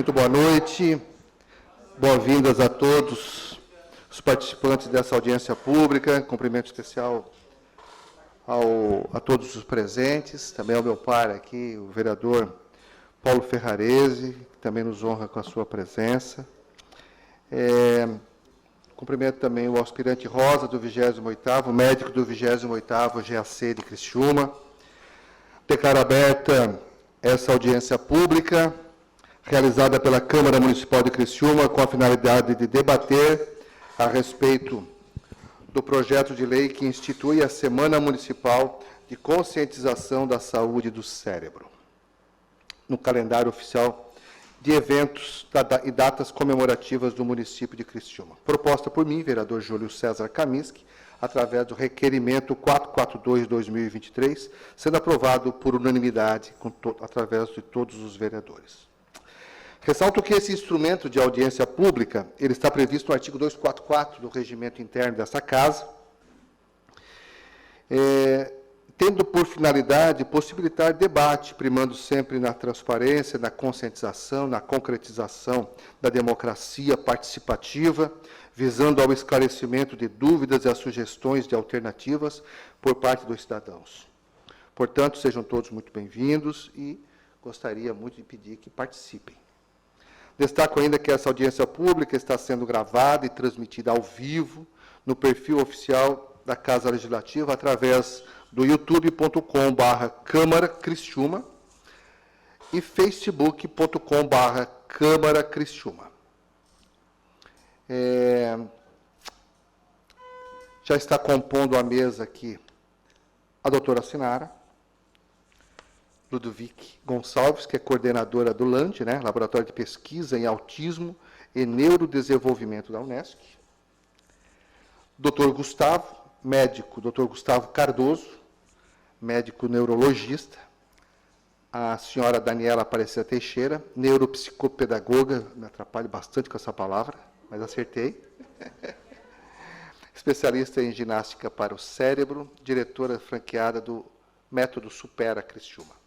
Muito boa noite, boas-vindas a todos os participantes dessa audiência pública, cumprimento especial a todos os presentes, também ao meu par aqui, o vereador Paulo Ferrarese, que também nos honra com a sua presença. Cumprimento também o aspirante Rosa, do 28º, médico do 28º GAC de Criciúma. Declaro aberta essa audiência pública, realizada pela Câmara Municipal de Criciúma, com a finalidade de debater a respeito do projeto de lei que institui a Semana Municipal de Conscientização da Saúde do Cérebro, no calendário oficial de eventos e datas comemorativas do município de Criciúma. Proposta por mim, vereador Júlio César Kaminski, através do requerimento 442/2023, sendo aprovado por unanimidade através de todos os vereadores. Ressalto que esse instrumento de audiência pública, ele está previsto no artigo 244 do regimento interno dessa Casa, tendo por finalidade possibilitar debate, primando sempre na transparência, na conscientização, na concretização da democracia participativa, visando ao esclarecimento de dúvidas e as sugestões de alternativas por parte dos cidadãos. Portanto, sejam todos muito bem-vindos e gostaria muito de pedir que participem. Destaco ainda que essa audiência pública está sendo gravada e transmitida ao vivo no perfil oficial da Casa Legislativa através do youtube.com/Câmara Criciúma e facebook.com/Câmara Criciúma. Já está compondo a mesa aqui a doutora Sinara Ludovic Gonçalves, que é coordenadora do LAND, Laboratório de Pesquisa em Autismo e Neurodesenvolvimento da Unesc. Dr. Gustavo, médico, Dr. Gustavo Cardoso, médico neurologista. A senhora Daniela Aparecida Teixeira, neuropsicopedagoga, me atrapalho bastante com essa palavra, mas acertei. Especialista em ginástica para o cérebro, diretora franqueada do Método Supera Criciúma.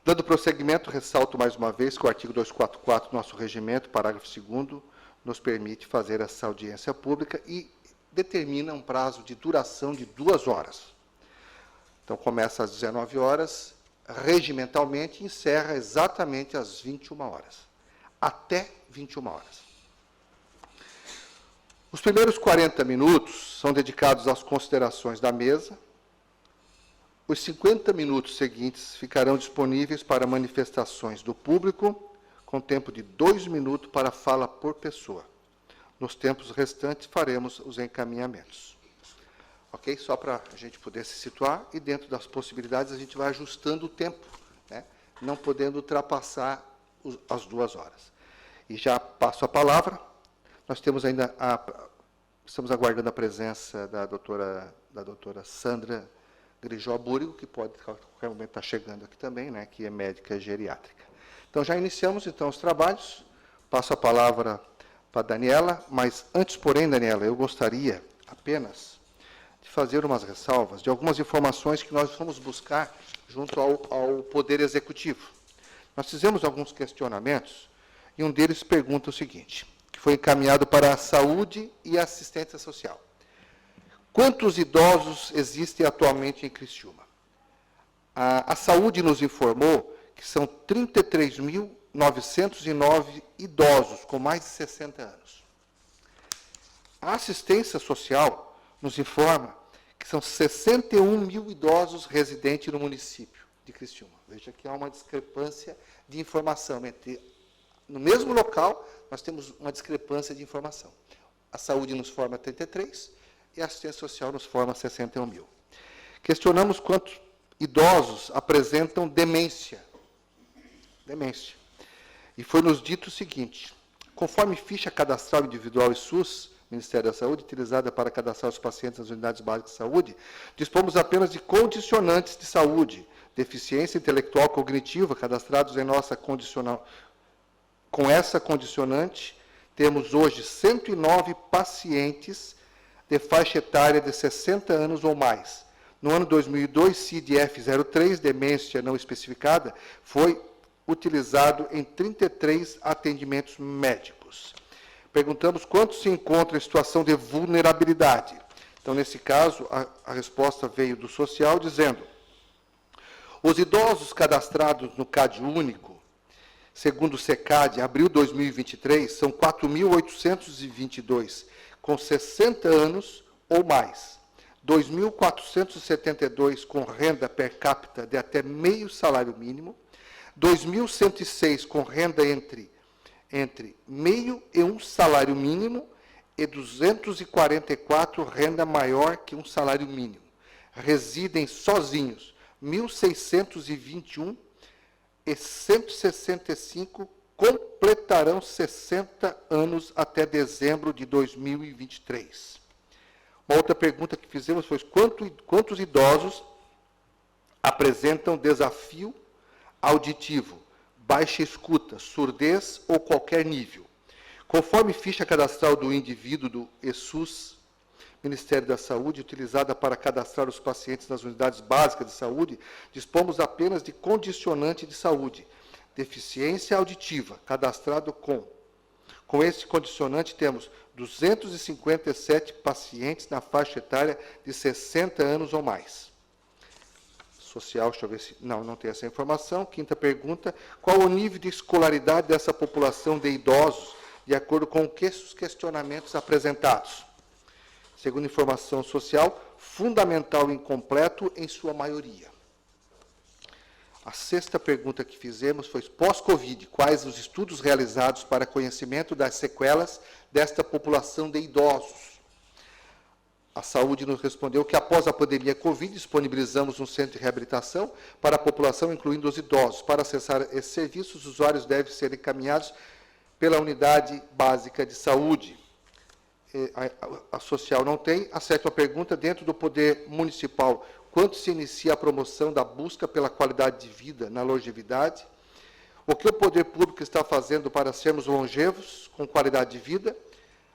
Dando prosseguimento, ressalto mais uma vez que o artigo 244 do nosso regimento, parágrafo 2º, nos permite fazer essa audiência pública e determina um prazo de duração de 2 horas. Então, começa às 19 horas, regimentalmente, e encerra exatamente às 21 horas. Até 21 horas. Os primeiros 40 minutos são dedicados às considerações da mesa. Os 50 minutos seguintes ficarão disponíveis para manifestações do público, com tempo de 2 minutos para fala por pessoa. Nos tempos restantes, faremos os encaminhamentos. Ok? Só para a gente poder se situar, e dentro das possibilidades a gente vai ajustando o tempo, não podendo ultrapassar as 2 horas. E já passo a palavra. Nós temos ainda estamos aguardando a presença da doutora Sandra Grijó Búrigo, que pode, a qualquer momento, estar chegando aqui também, que é médica geriátrica. Então, já iniciamos, os trabalhos. Passo a palavra para a Daniela, mas antes, porém, Daniela, eu gostaria apenas de fazer umas ressalvas de algumas informações que nós fomos buscar junto ao Poder Executivo. Nós fizemos alguns questionamentos, e um deles pergunta o seguinte, que foi encaminhado para a Saúde e a Assistência Social. Quantos idosos existem atualmente em Criciúma? A Saúde nos informou que são 33.909 idosos com mais de 60 anos. A Assistência Social nos informa que são 61 mil idosos residentes no município de Criciúma. Veja que há uma discrepância de informação. No mesmo local, nós temos uma discrepância de informação. A Saúde nos forma 33 e a Assistência Social nos forma 61 mil. Questionamos quantos idosos apresentam demência. Demência. E foi nos dito o seguinte, conforme ficha cadastral individual e SUS, Ministério da Saúde, utilizada para cadastrar os pacientes nas unidades básicas de saúde, dispomos apenas de condicionantes de saúde, deficiência intelectual cognitiva, cadastrados em nossa condicional. Com essa condicionante, temos hoje 109 pacientes de faixa etária de 60 anos ou mais. No ano 2002, CID-F03, demência não especificada, foi utilizado em 33 atendimentos médicos. Perguntamos quantos se encontram em situação de vulnerabilidade. Então, nesse caso, a resposta veio do social, dizendo: os idosos cadastrados no CAD único, segundo o SECAD, abril de 2023, são 4.822, com 60 anos ou mais. 2.472 com renda per capita de até meio salário mínimo, 2.106 com renda entre meio e um salário mínimo e 244 renda maior que um salário mínimo. Residem sozinhos 1.621 e 165 completarão 60 anos até dezembro de 2023. Uma outra pergunta que fizemos foi: quantos idosos apresentam desafio auditivo, baixa escuta, surdez ou qualquer nível? Conforme ficha cadastral do indivíduo do ESUS, Ministério da Saúde, utilizada para cadastrar os pacientes nas unidades básicas de saúde, dispomos apenas de condicionante de saúde, deficiência auditiva, cadastrado com esse condicionante temos 257 pacientes na faixa etária de 60 anos ou mais. Social, deixa eu ver se... Não tem essa informação. Quinta pergunta: qual o nível de escolaridade dessa população de idosos, de acordo com os questionamentos apresentados? Segundo informação social, fundamental e incompleto em sua maioria. A sexta pergunta que fizemos foi: pós-Covid, quais os estudos realizados para conhecimento das sequelas desta população de idosos? A saúde nos respondeu que, após a pandemia Covid, disponibilizamos um centro de reabilitação para a população, incluindo os idosos. Para acessar esses serviços, os usuários devem ser encaminhados pela unidade básica de saúde. A social não tem. A sétima pergunta: dentro do poder municipal, quando se inicia a promoção da busca pela qualidade de vida na longevidade? O que o poder público está fazendo para sermos longevos, com qualidade de vida?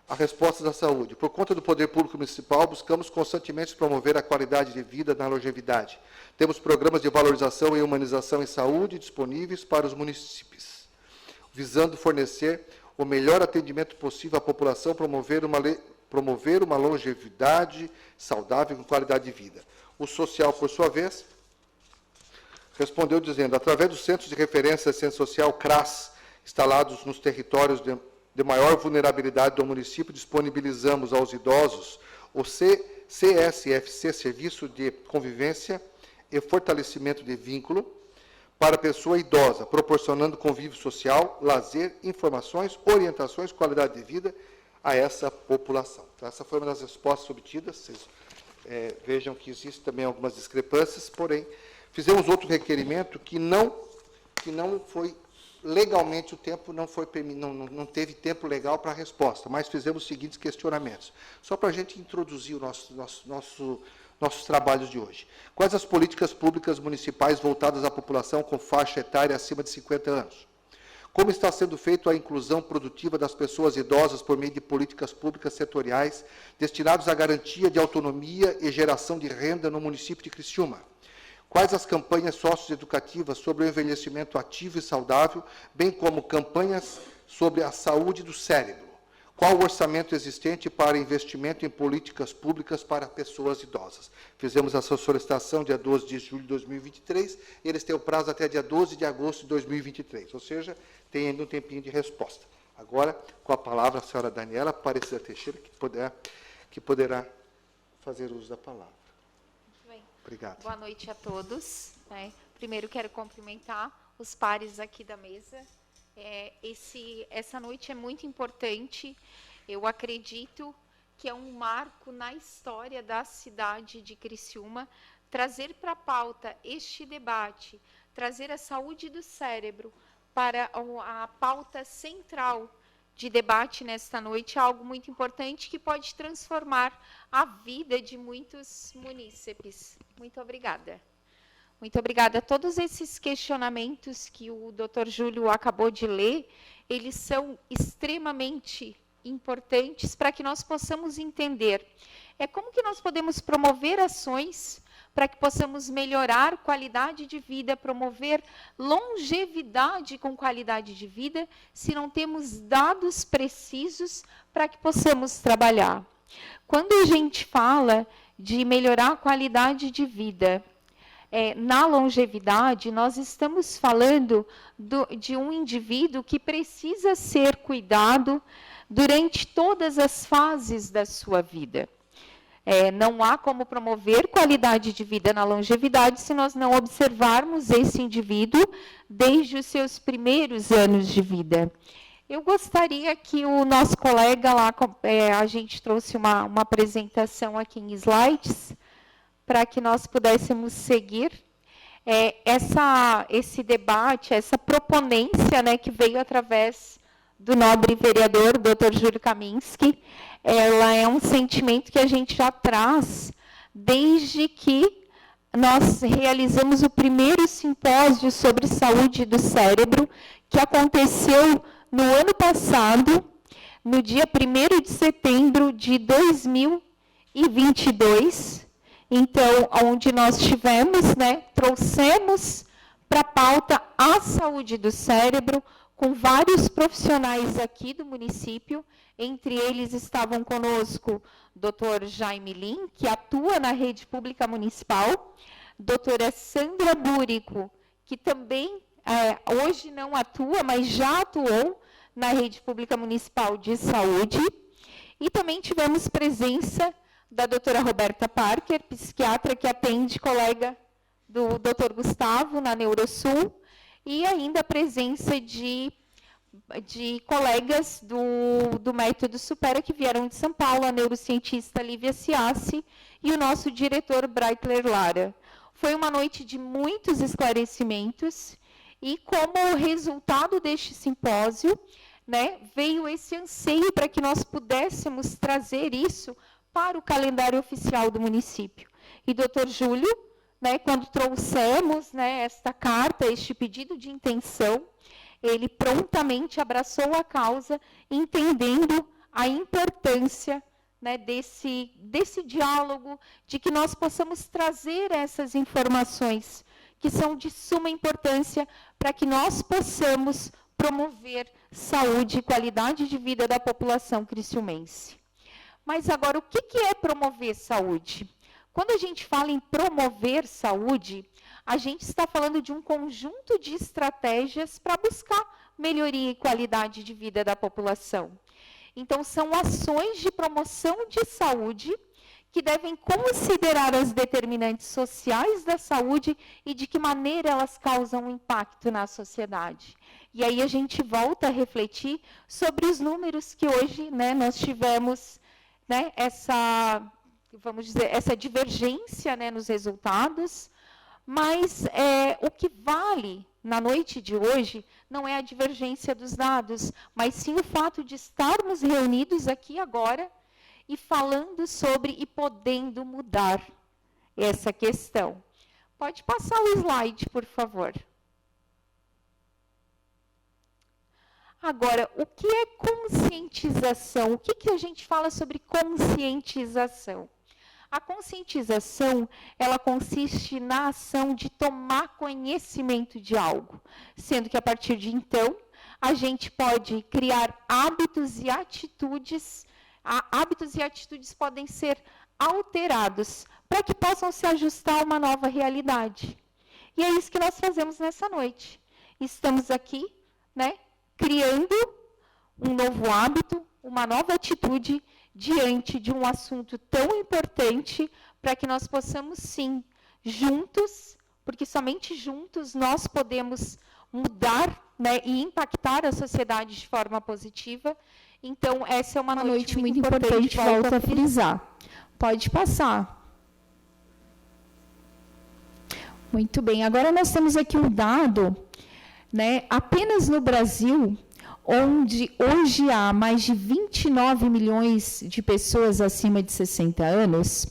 A resposta da saúde: por conta do poder público municipal, buscamos constantemente promover a qualidade de vida na longevidade. Temos programas de valorização e humanização em saúde disponíveis para os municípios, visando fornecer o melhor atendimento possível à população, promover uma longevidade saudável com qualidade de vida. O social, por sua vez, respondeu dizendo: através dos Centros de Referência de Assistência Social, CRAS, instalados nos territórios de maior vulnerabilidade do município, disponibilizamos aos idosos o CSFC, Serviço de Convivência e Fortalecimento de Vínculo, para a pessoa idosa, proporcionando convívio social, lazer, informações, orientações, qualidade de vida a essa população. Então, essa foi uma das respostas obtidas. Vocês vejam que existem também algumas discrepâncias, porém, fizemos outro requerimento que não foi legalmente, o tempo não teve tempo legal para a resposta, mas fizemos os seguintes questionamentos, só para a gente introduzir o nossos trabalhos de hoje. Quais as políticas públicas municipais voltadas à população com faixa etária acima de 50 anos? Como está sendo feita a inclusão produtiva das pessoas idosas por meio de políticas públicas setoriais destinadas à garantia de autonomia e geração de renda no município de Criciúma? Quais as campanhas socioeducativas sobre o envelhecimento ativo e saudável, bem como campanhas sobre a saúde do cérebro? Qual o orçamento existente para investimento em políticas públicas para pessoas idosas? Fizemos essa solicitação dia 12 de julho de 2023, e eles têm o prazo até dia 12 de agosto de 2023, ou seja, tem ainda um tempinho de resposta. Agora, com a palavra, a senhora Daniela Aparecida Teixeira, que poderá fazer uso da palavra. Muito bem. Obrigado. Boa noite a todos. Primeiro, quero cumprimentar os pares aqui da mesa. Essa noite é muito importante. Eu acredito que é um marco na história da cidade de Criciúma, trazer para a pauta este debate, trazer a saúde do cérebro para a pauta central de debate nesta noite, é algo muito importante que pode transformar a vida de muitos munícipes. Muito obrigada. Muito obrigada. Todos esses questionamentos que o Dr. Júlio acabou de ler, eles são extremamente importantes para que nós possamos entender como que nós podemos promover ações para que possamos melhorar qualidade de vida, promover longevidade com qualidade de vida, se não temos dados precisos para que possamos trabalhar? Quando a gente fala de melhorar a qualidade de vida, na longevidade, nós estamos falando de um indivíduo que precisa ser cuidado durante todas as fases da sua vida. Não há como promover qualidade de vida na longevidade se nós não observarmos esse indivíduo desde os seus primeiros anos de vida. Eu gostaria que o nosso colega lá, a gente trouxe uma apresentação aqui em slides, para que nós pudéssemos seguir esse debate, essa proponência, né, que veio através do nobre vereador, Dr. Júlio Kaminski. Ela é um sentimento que a gente já traz desde que nós realizamos o primeiro simpósio sobre saúde do cérebro, que aconteceu no ano passado, no dia 1º de setembro de 2022, então, onde nós tivemos, né, trouxemos para a pauta a saúde do cérebro, com vários profissionais aqui do município, entre eles estavam conosco Dr. Jaime Lim, que atua na rede pública municipal, doutora Sandra Búrico, que também hoje não atua, mas já atuou na rede pública municipal de saúde, e também tivemos presença da doutora Roberta Parker, psiquiatra que atende colega do doutor Gustavo, na Neurosul, e ainda a presença de colegas do Método Supera, que vieram de São Paulo, a neurocientista Lívia Ciassi e o nosso diretor Breitler Lara. Foi uma noite de muitos esclarecimentos, e como resultado deste simpósio, né, veio esse anseio para que nós pudéssemos trazer isso para o calendário oficial do município. E doutor Júlio, né, quando trouxemos, né, esta carta, este pedido de intenção, ele prontamente abraçou a causa, entendendo a importância, né, desse diálogo, de que nós possamos trazer essas informações, que são de suma importância para que nós possamos promover saúde e qualidade de vida da população criciumense. Mas agora, o que é promover saúde? Quando a gente fala em promover saúde, a gente está falando de um conjunto de estratégias para buscar melhoria e qualidade de vida da população. Então, são ações de promoção de saúde que devem considerar as determinantes sociais da saúde e de que maneira elas causam um impacto na sociedade. E aí a gente volta a refletir sobre os números que hoje, né, nós tivemos, né, essa divergência, né, nos resultados, mas o que vale na noite de hoje não é a divergência dos dados, mas sim o fato de estarmos reunidos aqui agora e falando sobre e podendo mudar essa questão. Pode passar o slide, por favor. Agora, o que é conscientização? O que a gente fala sobre conscientização? A conscientização, ela consiste na ação de tomar conhecimento de algo, sendo que, a partir de então, a gente pode criar hábitos e atitudes podem ser alterados para que possam se ajustar a uma nova realidade. E é isso que nós fazemos nessa noite. Estamos aqui, né, criando um novo hábito, uma nova atitude diante de um assunto tão importante para que nós possamos, sim, juntos, porque somente juntos nós podemos mudar, né, e impactar a sociedade de forma positiva. Então, essa é uma noite muito importante, volto a frisar. Pode passar. Muito bem, agora nós temos aqui um dado, né, apenas no Brasil, onde hoje há mais de 29 milhões de pessoas acima de 60 anos,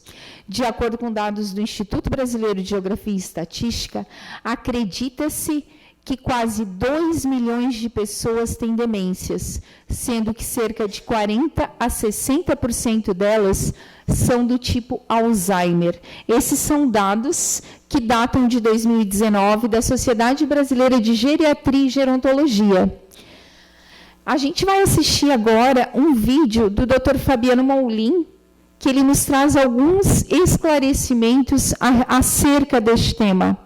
de acordo com dados do Instituto Brasileiro de Geografia e Estatística, acredita-se que quase 2 milhões de pessoas têm demências, sendo que cerca de 40% a 60% delas são do tipo Alzheimer. Esses são dados que datam de 2019 da Sociedade Brasileira de Geriatria e Gerontologia. A gente vai assistir agora um vídeo do Dr. Fabiano Moulin, que ele nos traz alguns esclarecimentos acerca deste tema.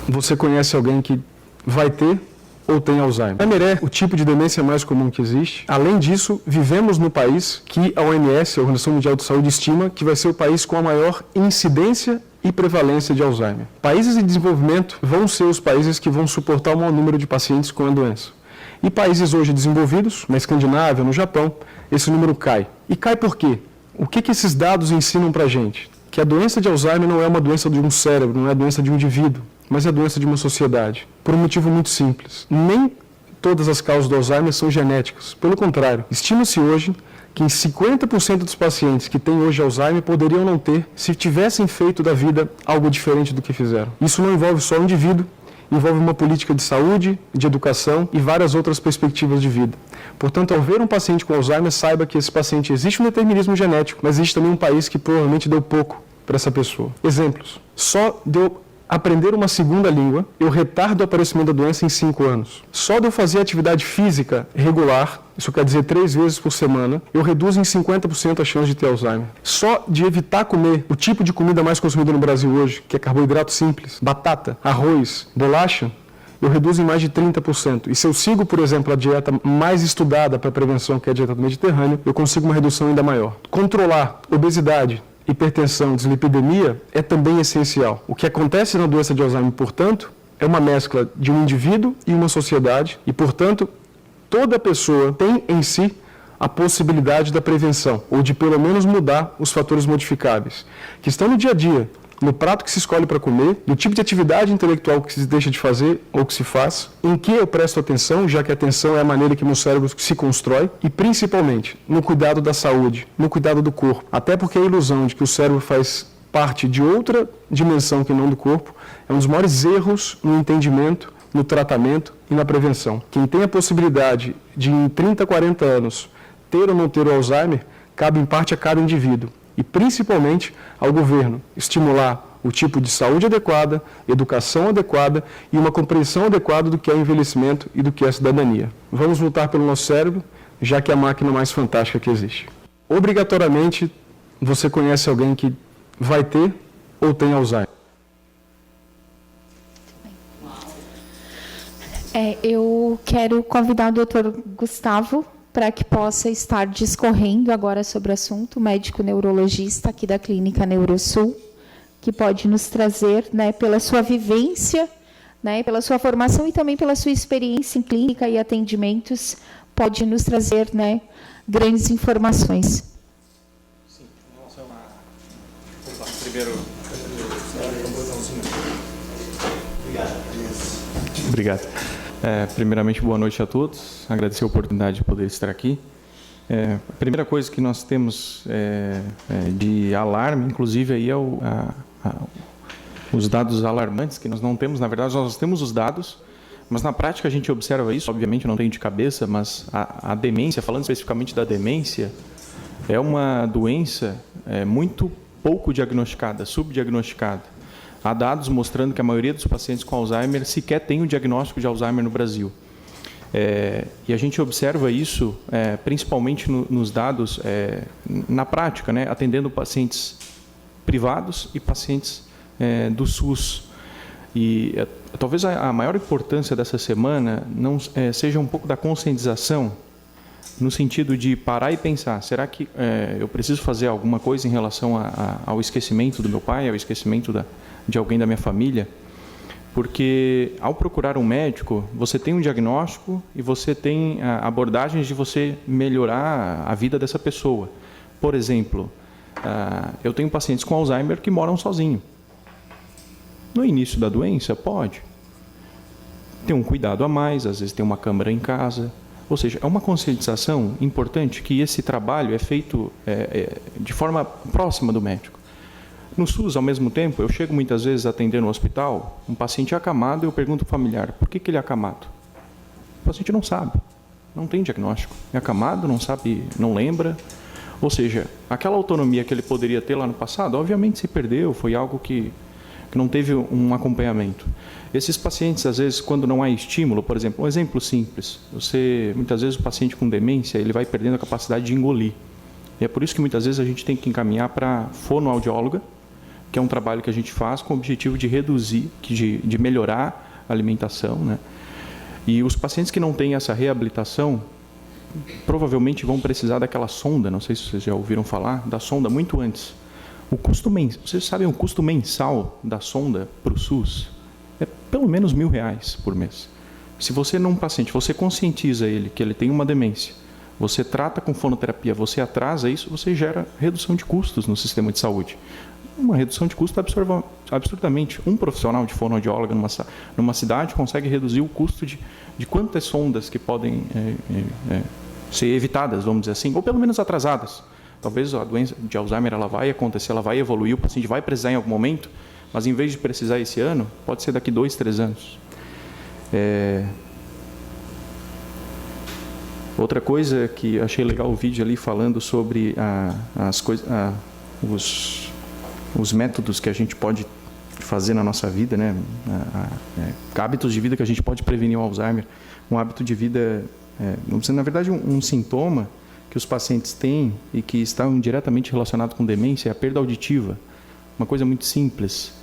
Você conhece alguém que vai ter ou tem Alzheimer? Alzheimer é o tipo de demência mais comum que existe. Além disso, vivemos no país que a OMS, a Organização Mundial de Saúde, estima que vai ser o país com a maior incidência e prevalência de Alzheimer. Países em desenvolvimento vão ser os países que vão suportar o maior número de pacientes com a doença. E países hoje desenvolvidos, na Escandinávia, no Japão, esse número cai. E cai por quê? O que esses dados ensinam para a gente? Que a doença de Alzheimer não é uma doença de um cérebro, não é a doença de um indivíduo, mas é a doença de uma sociedade, por um motivo muito simples. Nem todas as causas do Alzheimer são genéticas. Pelo contrário, estima-se hoje que em 50% dos pacientes que têm hoje Alzheimer poderiam não ter se tivessem feito da vida algo diferente do que fizeram. Isso não envolve só o indivíduo, envolve uma política de saúde, de educação e várias outras perspectivas de vida. Portanto, ao ver um paciente com Alzheimer, saiba que esse paciente existe um determinismo genético, mas existe também um país que provavelmente deu pouco para essa pessoa. Exemplos. Só deu aprender uma segunda língua, eu retardo o aparecimento da doença em 5 anos. Só de eu fazer atividade física regular, isso quer dizer 3 vezes por semana, eu reduzo em 50% a chance de ter Alzheimer. Só de evitar comer o tipo de comida mais consumida no Brasil hoje, que é carboidrato simples, batata, arroz, bolacha, eu reduzo em mais de 30%. E se eu sigo, por exemplo, a dieta mais estudada para prevenção, que é a dieta do Mediterrâneo, eu consigo uma redução ainda maior. Controlar obesidade, hipertensão, dislipidemia é também essencial. O que acontece na doença de Alzheimer, portanto, é uma mescla de um indivíduo e uma sociedade e, portanto, toda pessoa tem em si a possibilidade da prevenção ou de pelo menos mudar os fatores modificáveis que estão no dia a dia, no prato que se escolhe para comer, no tipo de atividade intelectual que se deixa de fazer ou que se faz, em que eu presto atenção, já que a atenção é a maneira que meu cérebro se constrói, e principalmente no cuidado da saúde, no cuidado do corpo. Até porque a ilusão de que o cérebro faz parte de outra dimensão que não do corpo é um dos maiores erros no entendimento, no tratamento e na prevenção. Quem tem a possibilidade de em 30, 40 anos ter ou não ter o Alzheimer, cabe em parte a cada indivíduo. E principalmente ao governo estimular o tipo de saúde adequada, educação adequada e uma compreensão adequada do que é o envelhecimento e do que é a cidadania. Vamos lutar pelo nosso cérebro, já que é a máquina mais fantástica que existe. Obrigatoriamente, você conhece alguém que vai ter ou tem Alzheimer. Eu quero convidar o Dr. Gustavo para que possa estar discorrendo agora sobre o assunto, médico neurologista aqui da Clínica Neurosul, que pode nos trazer, né, pela sua vivência, né, pela sua formação e também pela sua experiência em clínica e atendimentos, pode nos trazer, né, grandes informações. Sim, em relação a... Primeiro... Obrigado. Primeiramente, boa noite a todos. Agradecer a oportunidade de poder estar aqui. A primeira coisa que nós temos de alarme, inclusive, aí é os dados alarmantes que nós não temos. Na verdade, nós temos os dados, mas na prática a gente observa isso. Obviamente, eu não tenho de cabeça, mas a demência, falando especificamente da demência, é uma doença muito pouco diagnosticada, subdiagnosticada. Há dados mostrando que a maioria dos pacientes com Alzheimer sequer tem o diagnóstico de Alzheimer no Brasil. E a gente observa isso principalmente nos dados, na prática, né, atendendo pacientes privados e pacientes do SUS. E talvez a maior importância dessa semana não seja um pouco da conscientização, no sentido de parar e pensar, será que eu preciso fazer alguma coisa em relação ao esquecimento do meu pai, ao esquecimento de alguém da minha família? Porque ao procurar um médico, você tem um diagnóstico e você tem abordagens de você melhorar a vida dessa pessoa. Por exemplo, eu tenho pacientes com Alzheimer que moram sozinhos. No início da doença, pode. tem um cuidado a mais, às vezes tem uma câmera em casa. Ou seja, é uma conscientização importante que esse trabalho é feito de forma próxima do médico. No SUS, ao mesmo tempo, eu chego muitas vezes a atender no hospital, um paciente acamado, e eu pergunto ao familiar, por que ele é acamado? O paciente não sabe, não tem diagnóstico. É acamado, não sabe, não lembra. Ou seja, aquela autonomia que ele poderia ter lá no passado, obviamente se perdeu, foi algo que não teve um acompanhamento. Esses pacientes, às vezes, quando não há estímulo, por exemplo, um exemplo simples, muitas vezes o paciente com demência, ele vai perdendo a capacidade de engolir. E é por isso que muitas vezes a gente tem que encaminhar para a fonoaudióloga, que é um trabalho que a gente faz com o objetivo de reduzir, de melhorar a alimentação, né? E os pacientes que não têm essa reabilitação, provavelmente vão precisar daquela sonda, não sei se vocês já ouviram falar, da sonda muito antes. Vocês sabem o custo mensal da sonda para o SUS? É pelo menos R$1.000 por mês. Se você num paciente, você conscientiza ele que ele tem uma demência, você trata com fonoterapia, você atrasa isso, você gera redução de custos no sistema de saúde. Uma redução de custo absurdamente. Um profissional de fonoaudióloga numa cidade consegue reduzir o custo de quantas sondas que podem ser evitadas, vamos dizer assim, ou pelo menos atrasadas. Talvez a doença de Alzheimer ela vai acontecer, ela vai evoluir, o paciente vai precisar em algum momento, mas em vez de precisar esse ano, pode ser daqui 2, 3 anos. Outra coisa que achei legal o vídeo ali falando sobre os métodos que a gente pode fazer na nossa vida, né? Hábitos de vida que a gente pode prevenir o Alzheimer. Um hábito de vida, na verdade, um sintoma que os pacientes têm e que está diretamente relacionado com demência é a perda auditiva. Uma coisa muito simples.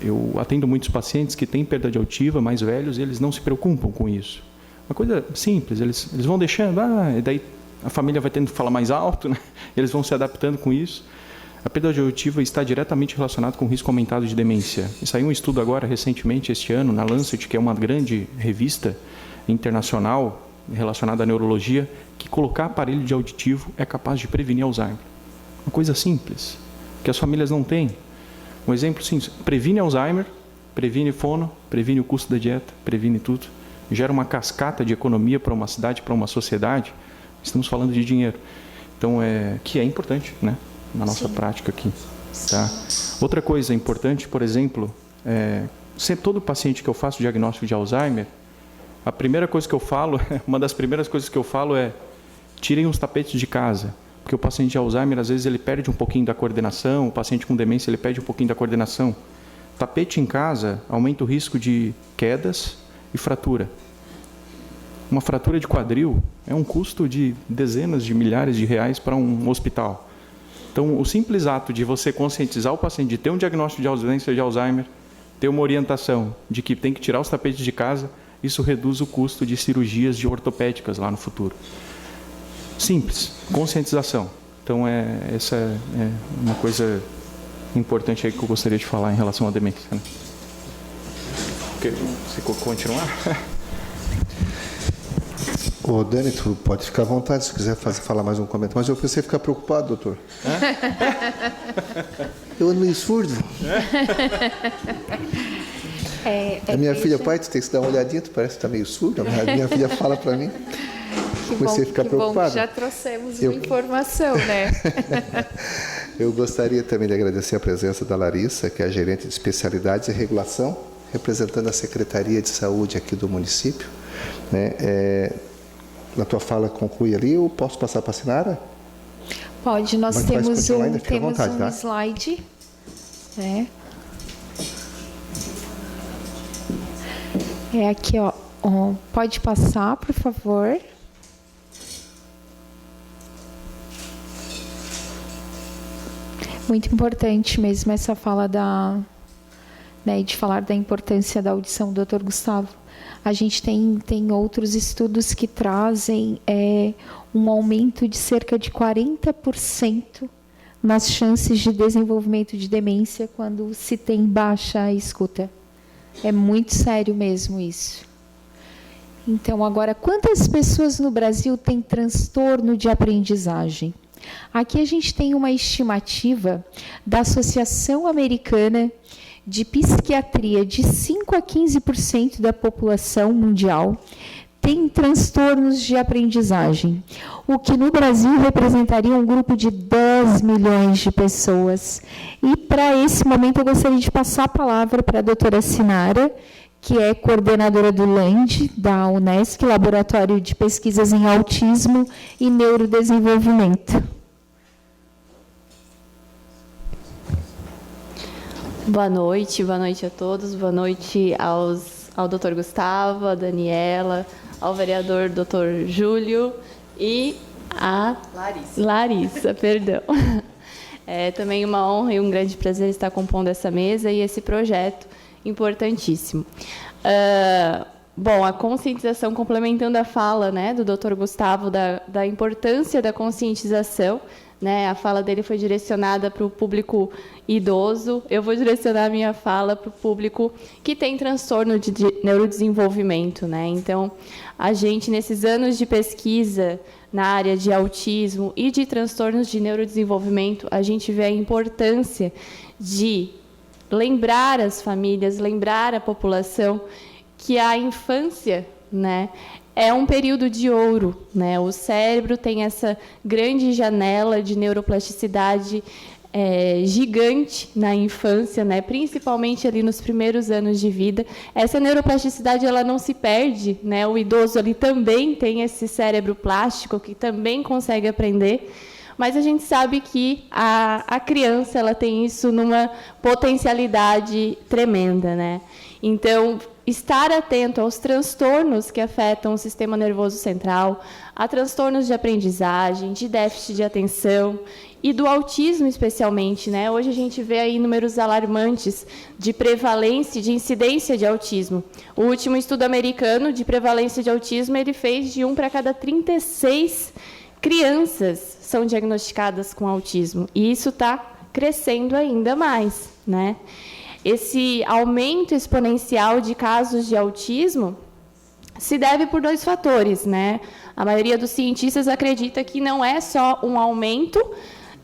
Eu atendo muitos pacientes que têm perda auditiva, mais velhos, e eles não se preocupam com isso. Uma coisa simples, eles vão deixando, e daí a família vai tendo que falar mais alto, né? Eles vão se adaptando com isso. A perda auditiva está diretamente relacionada com o risco aumentado de demência. E saiu um estudo agora, recentemente, este ano, na Lancet, que é uma grande revista internacional relacionada à neurologia, que colocar aparelho de auditivo é capaz de prevenir Alzheimer. Uma coisa simples, que as famílias não têm. Um exemplo simples, previne Alzheimer, previne fono, previne o custo da dieta, previne tudo. Gera uma cascata de economia para uma cidade, para uma sociedade. Estamos falando de dinheiro. Então, que é importante, né? Na nossa prática aqui. Tá? Outra coisa importante, por exemplo, todo paciente que eu faço diagnóstico de Alzheimer, a primeira coisa que eu falo, uma das primeiras coisas que eu falo é tirem os tapetes de casa, porque o paciente de Alzheimer, às vezes, ele perde um pouquinho da coordenação, o paciente com demência, ele perde um pouquinho da coordenação. Tapete em casa aumenta o risco de quedas e fratura. Uma fratura de quadril é um custo de dezenas de milhares de reais para um hospital. Então, o simples ato de você conscientizar o paciente de ter um diagnóstico de ausência de Alzheimer, ter uma orientação de que tem que tirar os tapetes de casa, isso reduz o custo de cirurgias de ortopédicas lá no futuro. Simples, conscientização. Então, essa é uma coisa importante aí que eu gostaria de falar em relação à demência. Né? Você continuar? Ô, Dani, tu pode ficar à vontade se quiser falar mais um comentário. Mas eu pensei ficar preocupado, doutor. Eu ando meio surdo. A minha filha, pai, tu tem que dar uma olhadinha, tu parece que está meio surdo. A minha filha fala para mim. Comecei a ficar preocupado. Bom, já trouxemos uma informação, né? Eu gostaria também de agradecer a presença da Larissa, que é a gerente de especialidades e regulação, representando a Secretaria de Saúde aqui do município. Né? Na tua fala conclui ali, eu posso passar para a Sinara? Pode, nós temos vontade, um tá? slide. Né? Aqui, ó. Pode passar, por favor. Muito importante mesmo essa fala de falar da importância da audição do Dr. Gustavo. A gente tem outros estudos que trazem um aumento de cerca de 40% nas chances de desenvolvimento de demência quando se tem baixa escuta. É muito sério mesmo isso. Então, agora, quantas pessoas no Brasil têm transtorno de aprendizagem? Aqui a gente tem uma estimativa da Associação Americana de psiquiatria de 5 a 15% da população mundial tem transtornos de aprendizagem, o que no Brasil representaria um grupo de 10 milhões de pessoas. E para esse momento eu gostaria de passar a palavra para a doutora Sinara, que é coordenadora do LAND, da UNESCO, Laboratório de Pesquisas em Autismo e Neurodesenvolvimento. Boa noite a todos, boa noite ao Dr. Gustavo, a Daniela, ao vereador Dr. Júlio e a Larissa, perdão. É também uma honra e um grande prazer estar compondo essa mesa e esse projeto importantíssimo. Bom, a conscientização, complementando a fala, né, do Dr. Gustavo, da importância da conscientização, né, a fala dele foi direcionada para o público idoso, eu vou direcionar a minha fala para o público que tem transtorno de neurodesenvolvimento, né? Então, a gente, nesses anos de pesquisa na área de autismo e de transtornos de neurodesenvolvimento, a gente vê a importância de lembrar as famílias, lembrar a população que a infância, né, é um período de ouro, né? O cérebro tem essa grande janela de neuroplasticidade gigante na infância, né? Principalmente ali nos primeiros anos de vida. Essa neuroplasticidade ela não se perde, né? O idoso ali também tem esse cérebro plástico que também consegue aprender, mas a gente sabe que a criança ela tem isso numa potencialidade tremenda, né? Então, estar atento aos transtornos que afetam o sistema nervoso central, a transtornos de aprendizagem, de déficit de atenção e do autismo especialmente, né? Hoje a gente vê aí números alarmantes de prevalência, de incidência de autismo. O último estudo americano de prevalência de autismo, ele fez de 1 para cada 36 crianças são diagnosticadas com autismo. E isso está crescendo ainda mais, né? Esse aumento exponencial de casos de autismo se deve por 2 fatores, né? A maioria dos cientistas acredita que não é só um aumento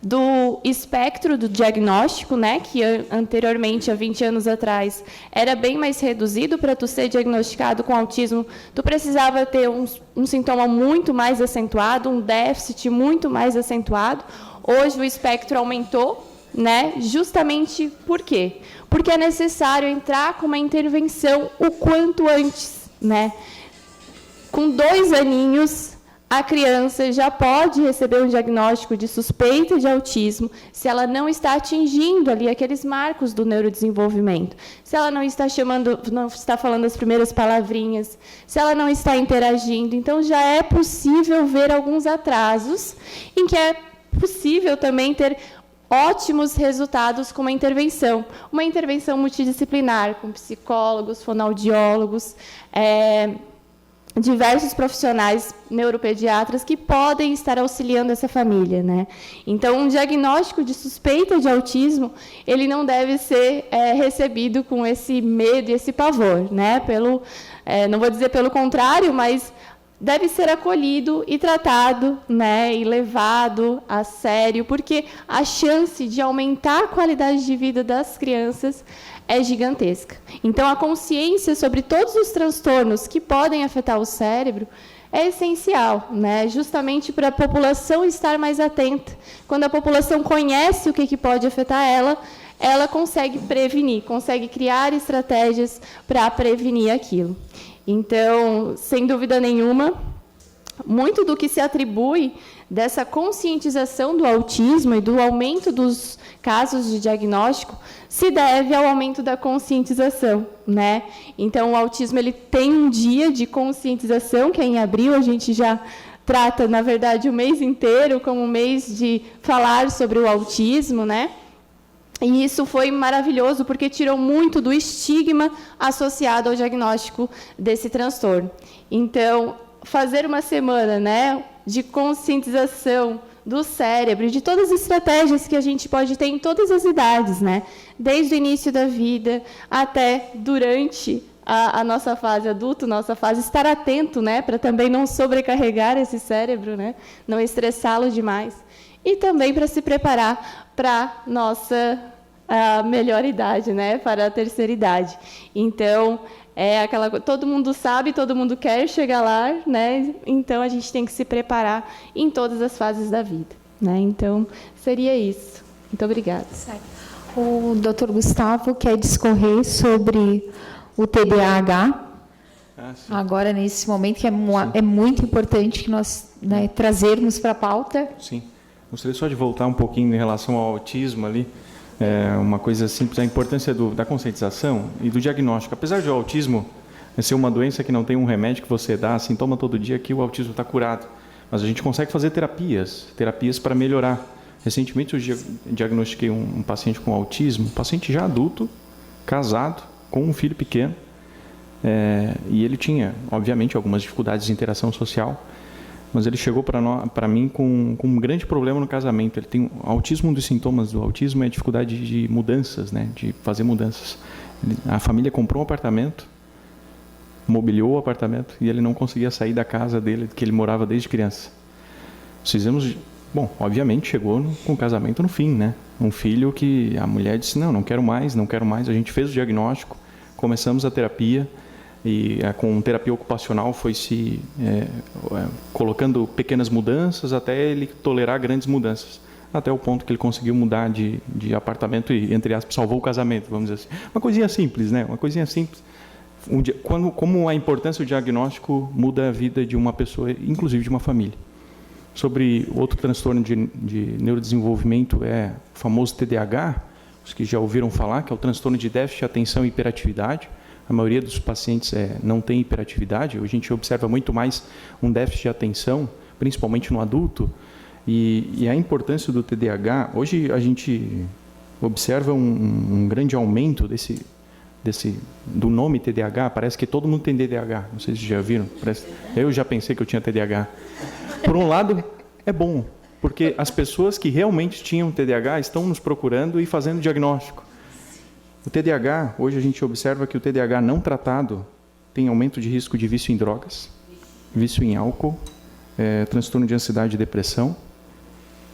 do espectro do diagnóstico, né, que anteriormente, há 20 anos atrás, era bem mais reduzido. Para tu ser diagnosticado com autismo, tu precisava ter um sintoma muito mais acentuado, um déficit muito mais acentuado. Hoje o espectro aumentou, né, justamente por quê? Porque é necessário entrar com uma intervenção o quanto antes, né? Com 2 aninhos, a criança já pode receber um diagnóstico de suspeita de autismo se ela não está atingindo ali aqueles marcos do neurodesenvolvimento, se ela não está não está falando as primeiras palavrinhas, se ela não está interagindo. Então, já é possível ver alguns atrasos em que é possível também ter ótimos resultados com uma intervenção multidisciplinar, com psicólogos, fonoaudiólogos, diversos profissionais neuropediatras que podem estar auxiliando essa família, né? Então, um diagnóstico de suspeita de autismo, ele não deve ser recebido com esse medo e esse pavor, né? Não vou dizer pelo contrário, mas deve ser acolhido e tratado, né, e levado a sério, porque a chance de aumentar a qualidade de vida das crianças é gigantesca. Então, a consciência sobre todos os transtornos que podem afetar o cérebro é essencial, né, justamente para a população estar mais atenta. Quando a população conhece o que pode afetar ela consegue prevenir, consegue criar estratégias para prevenir aquilo. Então, sem dúvida nenhuma, muito do que se atribui dessa conscientização do autismo e do aumento dos casos de diagnóstico se deve ao aumento da conscientização, né? Então, o autismo ele tem um dia de conscientização, que é em abril. A gente já trata, na verdade, o mês inteiro como um mês de falar sobre o autismo, né? E isso foi maravilhoso, porque tirou muito do estigma associado ao diagnóstico desse transtorno. Então, fazer uma semana, né, de conscientização do cérebro, de todas as estratégias que a gente pode ter em todas as idades, né, desde o início da vida até durante a nossa fase adulta, nossa fase, estar atento, né, para também não sobrecarregar esse cérebro, né, não estressá-lo demais. E também para se preparar para a nossa a melhor idade, né, para a terceira idade. Então, todo mundo sabe, todo mundo quer chegar lá, né? Então a gente tem que se preparar em todas as fases da vida, né? Então, seria isso. Muito obrigada. Certo. O Dr. Gustavo quer discorrer sobre o TDAH. Agora, nesse momento, que é muito importante que nós, né, trazermos para a pauta. Sim. Gostaria só de voltar um pouquinho em relação ao autismo ali. Uma coisa simples, a importância da conscientização e do diagnóstico. Apesar de o autismo ser uma doença que não tem um remédio que você dá, assim, toma todo dia que o autismo está curado. Mas a gente consegue fazer terapias para melhorar. Recentemente eu diagnostiquei um paciente com autismo, um paciente já adulto, casado, com um filho pequeno. E ele tinha, obviamente, algumas dificuldades de interação social, mas ele chegou para mim com um grande problema no casamento. Ele tem autismo. Um dos sintomas do autismo é a dificuldade de mudanças, né, de fazer mudanças. A família comprou um apartamento, mobiliou o apartamento e ele não conseguia sair da casa dele, que ele morava desde criança. Fizemos, obviamente chegou com o casamento no fim, né? Um filho que a mulher disse, não quero mais. A gente fez o diagnóstico, começamos a terapia. E com terapia ocupacional foi se colocando pequenas mudanças até ele tolerar grandes mudanças. Até o ponto que ele conseguiu mudar de apartamento e, entre aspas, salvou o casamento, vamos dizer assim. Uma coisinha simples, né? Uma coisinha simples. Como a importância do diagnóstico muda a vida de uma pessoa, inclusive de uma família. Sobre outro transtorno de neurodesenvolvimento, o famoso TDAH, os que já ouviram falar, que é o transtorno de déficit de atenção e hiperatividade. A maioria dos pacientes não tem hiperatividade. A gente observa muito mais um déficit de atenção, principalmente no adulto. E a importância do TDAH, hoje a gente observa um grande aumento do nome TDAH. Parece que todo mundo tem TDAH. Não sei se já viram. Eu já pensei que eu tinha TDAH. Por um lado, é bom, porque as pessoas que realmente tinham TDAH estão nos procurando e fazendo diagnóstico. O TDAH, hoje a gente observa que o TDAH não tratado tem aumento de risco de vício em drogas, vício em álcool, transtorno de ansiedade e depressão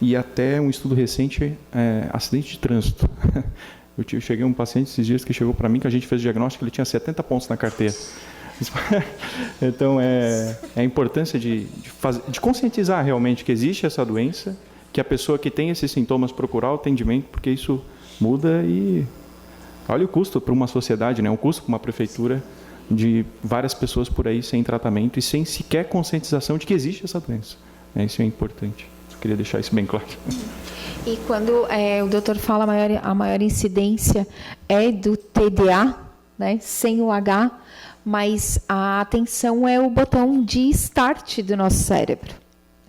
e até um estudo recente, acidente de trânsito. Eu cheguei um paciente esses dias que chegou para mim, que a gente fez o diagnóstico, ele tinha 70 pontos na carteira. Então, a importância de conscientizar realmente que existe essa doença, que a pessoa que tem esses sintomas procurar o atendimento, porque isso muda e... Olha o custo para uma sociedade, né? O custo para uma prefeitura de várias pessoas por aí sem tratamento e sem sequer conscientização de que existe essa doença. Isso é importante. Eu queria deixar isso bem claro. E quando o doutor fala a maior incidência é do TDA, né? Sem o H, mas a atenção é o botão de start do nosso cérebro,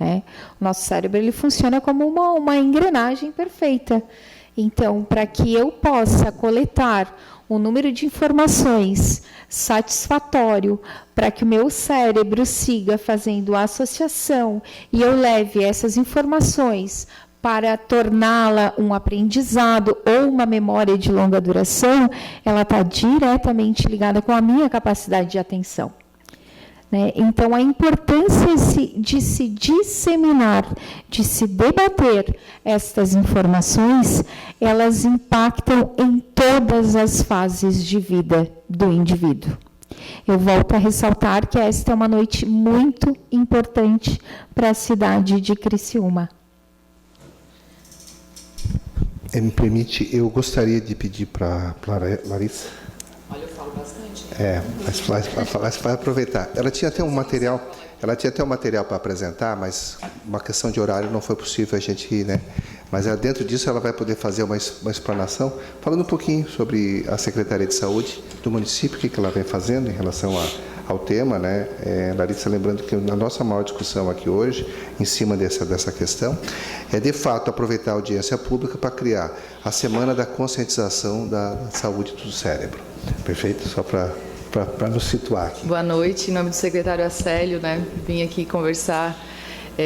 né? O nosso cérebro ele funciona como uma engrenagem perfeita. Então, para que eu possa coletar um número de informações satisfatório, para que o meu cérebro siga fazendo a associação e eu leve essas informações para torná-la um aprendizado ou uma memória de longa duração, ela está diretamente ligada com a minha capacidade de atenção. Então, a importância de se disseminar, de se debater estas informações, elas impactam em todas as fases de vida do indivíduo. Eu volto a ressaltar que esta é uma noite muito importante para a cidade de Criciúma. Me permite, eu gostaria de pedir para Larissa. Olha, eu falo bastante. Mas vai aproveitar. Ela tinha até um material para apresentar, mas uma questão de horário não foi possível a gente ir, né? Mas dentro disso ela vai poder fazer uma explanação, falando um pouquinho sobre a Secretaria de Saúde do município, o que ela vem fazendo em relação ao tema, né? Larissa, lembrando que a nossa maior discussão aqui hoje, em cima dessa questão, é de fato aproveitar a audiência pública para criar a Semana da Conscientização da Saúde do Cérebro. Perfeito? Só para nos situar aqui. Boa noite, em nome do secretário Acélio, né? Vim aqui conversar.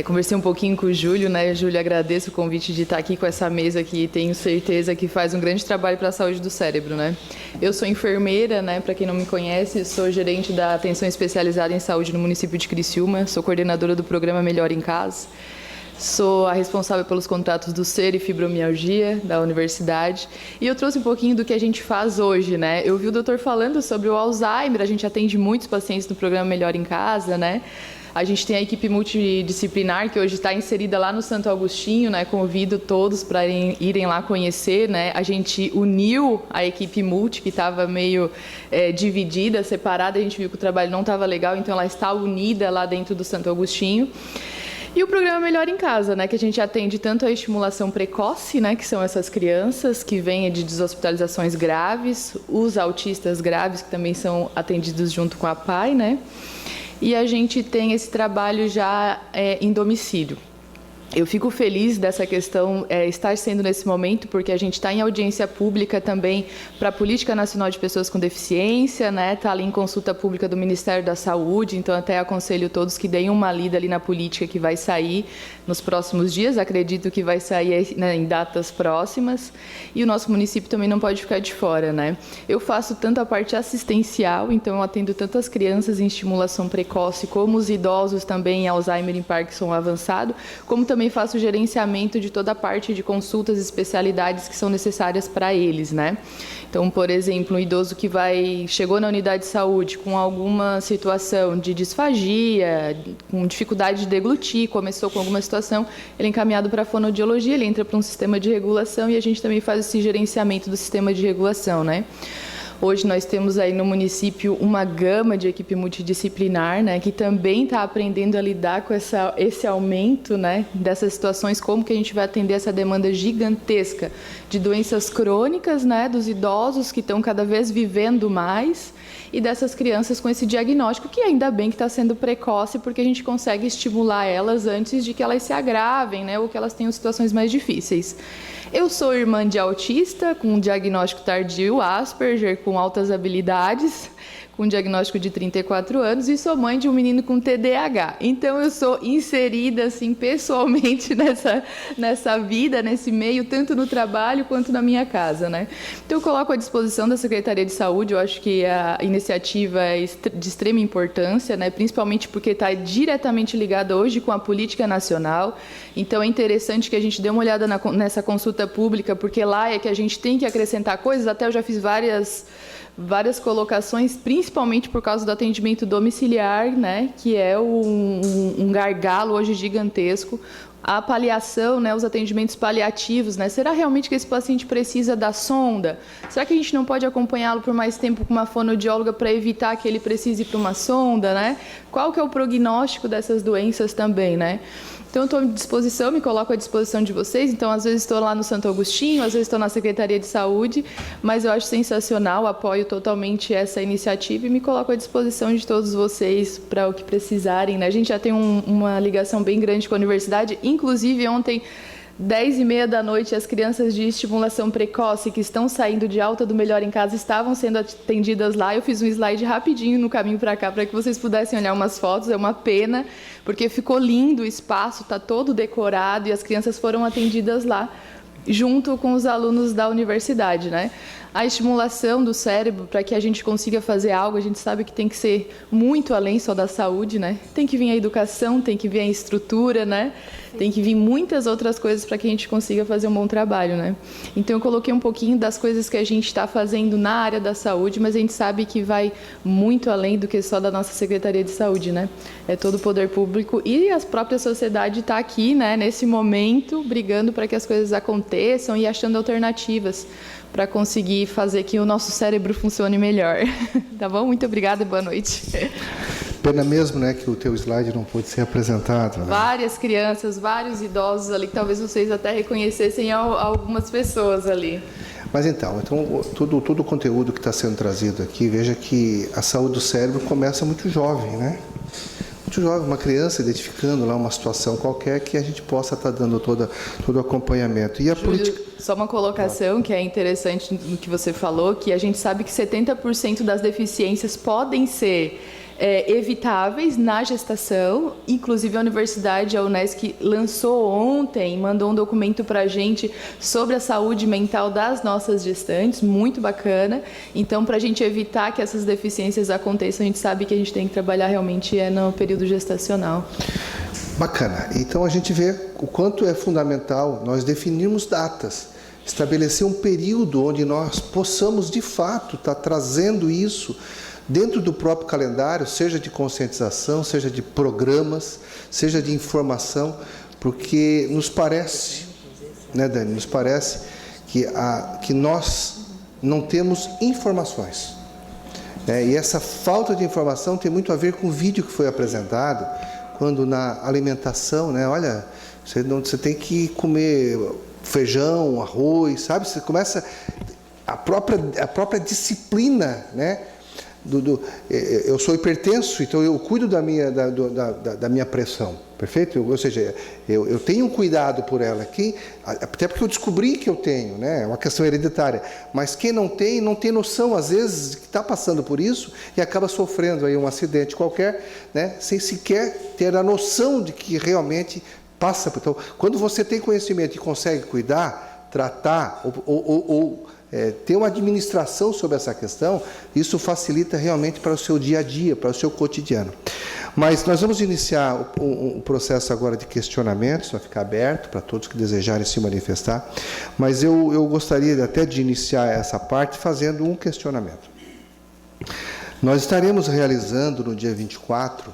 Conversei um pouquinho com o Júlio, né? Júlio, agradeço o convite de estar aqui com essa mesa que tenho certeza que faz um grande trabalho para a saúde do cérebro, né? Eu sou enfermeira, né? Para quem não me conhece, sou gerente da atenção especializada em saúde no município de Criciúma, sou coordenadora do programa Melhor em Casa. Sou a responsável pelos contratos do SER e fibromialgia da universidade. E eu trouxe um pouquinho do que a gente faz hoje, né? Eu vi o doutor falando sobre o Alzheimer, a gente atende muitos pacientes no programa Melhor em Casa, né? A gente tem a equipe multidisciplinar que hoje está inserida lá no Santo Agostinho, né? Convido todos para irem lá conhecer, né? A gente uniu a equipe multi, que estava meio dividida, separada, a gente viu que o trabalho não estava legal, então ela está unida lá dentro do Santo Agostinho. E o programa Melhor em Casa, né, que a gente atende tanto a estimulação precoce, né, que são essas crianças que vêm de deshospitalizações graves, os autistas graves, que também são atendidos junto com a PAI, né, e a gente tem esse trabalho já em domicílio. Eu fico feliz dessa questão estar sendo nesse momento, porque a gente está em audiência pública também para a Política Nacional de Pessoas com Deficiência, né? Está ali em consulta pública do Ministério da Saúde, então até aconselho todos que deem uma lida ali na política que vai sair nos próximos dias, acredito que vai sair, né, em datas próximas, e o nosso município também não pode ficar de fora, né? Eu faço tanto a parte assistencial, então eu atendo tanto as crianças em estimulação precoce, como os idosos também em Alzheimer e Parkinson avançado, como também faço o gerenciamento de toda a parte de consultas e especialidades que são necessárias para eles, né? Então, por exemplo, um idoso que chegou na unidade de saúde com alguma situação de disfagia, com dificuldade de deglutir, começou com alguma situação, ele é encaminhado para a fonoaudiologia, ele entra para um sistema de regulação e a gente também faz esse gerenciamento do sistema de regulação, né? Hoje nós temos aí no município uma gama de equipe multidisciplinar, né, que também está aprendendo a lidar com esse aumento, né, dessas situações, como que a gente vai atender essa demanda gigantesca de doenças crônicas, né, dos idosos que estão cada vez vivendo mais e dessas crianças com esse diagnóstico, que ainda bem que está sendo precoce, porque a gente consegue estimular elas antes de que elas se agravem, né, ou que elas tenham situações mais difíceis. Eu sou irmã de autista, com um diagnóstico tardio, Asperger, com altas habilidades, com um diagnóstico de 34 anos, e sou mãe de um menino com TDAH. Então, eu sou inserida, assim, pessoalmente nessa vida, nesse meio, tanto no trabalho quanto na minha casa, né? Então, eu coloco à disposição da Secretaria de Saúde, eu acho que a iniciativa é de extrema importância, né? Principalmente porque está diretamente ligada hoje com a política nacional. Então, é interessante que a gente dê uma olhada nessa consulta pública, porque lá é que a gente tem que acrescentar coisas, até eu já fiz várias colocações, principalmente por causa do atendimento domiciliar, né, que é um gargalo hoje gigantesco. A paliação, né, os atendimentos paliativos, né, será realmente que esse paciente precisa da sonda? Será que a gente não pode acompanhá-lo por mais tempo com uma fonoaudióloga para evitar que ele precise ir para uma sonda, né? Qual que é o prognóstico dessas doenças também, né? Então, eu estou à disposição, me coloco à disposição de vocês. Então, às vezes estou lá no Santo Agostinho, às vezes estou na Secretaria de Saúde, mas eu acho sensacional, apoio totalmente essa iniciativa e me coloco à disposição de todos vocês para o que precisarem, né? A gente já tem uma ligação bem grande com a universidade, inclusive ontem, 10h30 da noite, as crianças de estimulação precoce que estão saindo de alta do Melhor em Casa estavam sendo atendidas lá. Eu fiz um slide rapidinho no caminho para cá para que vocês pudessem olhar umas fotos. É uma pena, porque ficou lindo o espaço, está todo decorado e as crianças foram atendidas lá, junto com os alunos da universidade, né? A estimulação do cérebro, para que a gente consiga fazer algo, a gente sabe que tem que ser muito além só da saúde, né? Tem que vir a educação, tem que vir a estrutura, né? Tem que vir muitas outras coisas para que a gente consiga fazer um bom trabalho, né? Então, eu coloquei um pouquinho das coisas que a gente está fazendo na área da saúde, mas a gente sabe que vai muito além do que só da nossa Secretaria de Saúde, né? É todo o poder público e a própria sociedade está aqui, né, nesse momento, brigando para que as coisas aconteçam e achando alternativas para conseguir fazer que o nosso cérebro funcione melhor. Tá bom? Muito obrigada e boa noite. Pena mesmo, né, que o teu slide não pôde ser apresentado. Né? Várias crianças, vários idosos ali, que talvez vocês até reconhecessem algumas pessoas ali. Mas então todo o conteúdo que está sendo trazido aqui, veja que a saúde do cérebro começa muito jovem, né? Muito jovem, uma criança identificando lá uma situação qualquer que a gente possa estar dando todo o acompanhamento. E a política... Só uma colocação que é interessante no que você falou, que a gente sabe que 70% das deficiências podem ser evitáveis na gestação. Inclusive a universidade, a Unesc, lançou ontem, mandou um documento para a gente sobre a saúde mental das nossas gestantes, muito bacana. Então, para a gente evitar que essas deficiências aconteçam, a gente sabe que a gente tem que trabalhar realmente no período gestacional. Bacana. Então a gente vê o quanto é fundamental nós definirmos datas, estabelecer um período onde nós possamos de fato estar trazendo isso dentro do próprio calendário, seja de conscientização, seja de programas, seja de informação, porque nos parece, né, Dani, nos parece que nós não temos informações. E essa falta de informação tem muito a ver com o vídeo que foi apresentado, quando na alimentação, né, olha, você tem que comer feijão, arroz, sabe? Você começa a própria disciplina, né? Eu sou hipertenso, então eu cuido da minha pressão, perfeito? Ou seja, eu tenho um cuidado por ela aqui, até porque eu descobri que eu tenho, né? É uma questão hereditária. Mas quem não tem noção, às vezes, que está passando por isso e acaba sofrendo aí um acidente qualquer, né? Sem sequer ter a noção de que realmente passa. Então, quando você tem conhecimento e consegue cuidar, tratar ou ter uma administração sobre essa questão, isso facilita realmente para o seu dia a dia, para o seu cotidiano. Mas nós vamos iniciar um processo agora de questionamentos, vai ficar aberto para todos que desejarem se manifestar, mas eu gostaria até de iniciar essa parte fazendo um questionamento. Nós estaremos realizando no dia 24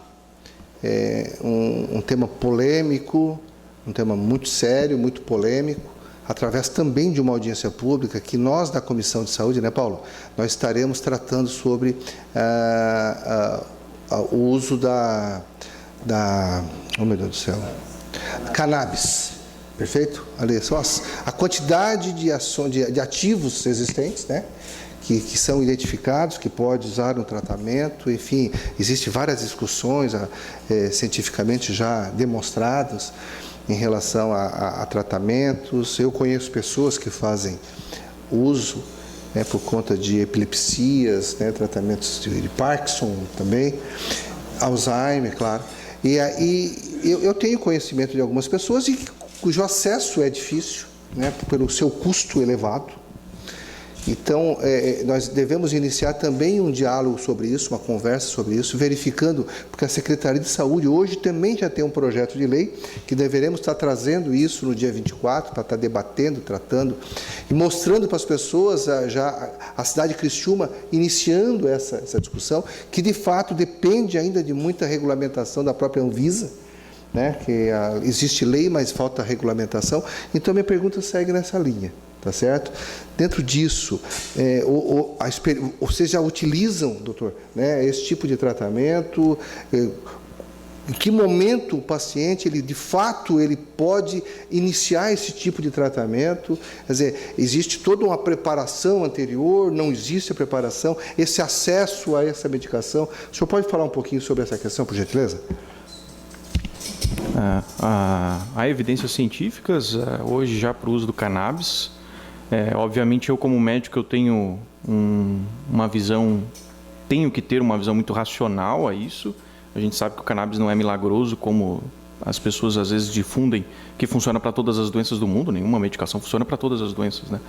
um tema polêmico, um tema muito sério, muito polêmico, através também de uma audiência pública que nós da Comissão de Saúde, né, Paulo? Nós estaremos tratando sobre o uso oh meu Deus do céu, cannabis, perfeito? Ali, só a quantidade de ativos existentes, né? Que são identificados, que pode usar no tratamento, enfim, existem várias discussões cientificamente já demonstradas em relação a tratamentos. Eu conheço pessoas que fazem uso, né, por conta de epilepsias, né, tratamentos de Parkinson também, Alzheimer, claro. E aí eu tenho conhecimento de algumas pessoas cujo acesso é difícil, né, pelo seu custo elevado. Então, nós devemos iniciar também um diálogo sobre isso, uma conversa sobre isso, verificando, porque a Secretaria de Saúde hoje também já tem um projeto de lei, que deveremos estar trazendo isso no dia 24, para estar debatendo, tratando, e mostrando para as pessoas já a cidade de Criciúma iniciando essa discussão, que de fato depende ainda de muita regulamentação da própria Anvisa, né? Que existe lei, mas falta regulamentação. Então, minha pergunta segue nessa linha. Tá certo? Dentro disso, vocês já utilizam, doutor, né, esse tipo de tratamento? Em que momento o paciente, de fato, ele pode iniciar esse tipo de tratamento? Quer dizer, existe toda uma preparação anterior? Não existe a preparação? Esse acesso a essa medicação? O senhor pode falar um pouquinho sobre essa questão, por gentileza? Há evidências científicas hoje já para o uso do cannabis. Obviamente, eu como médico, eu tenho uma visão, tenho que ter uma visão muito racional a isso. A gente sabe que o cannabis não é milagroso, como as pessoas às vezes difundem, que funciona para todas as doenças do mundo. Nenhuma medicação funciona para todas as doenças, né?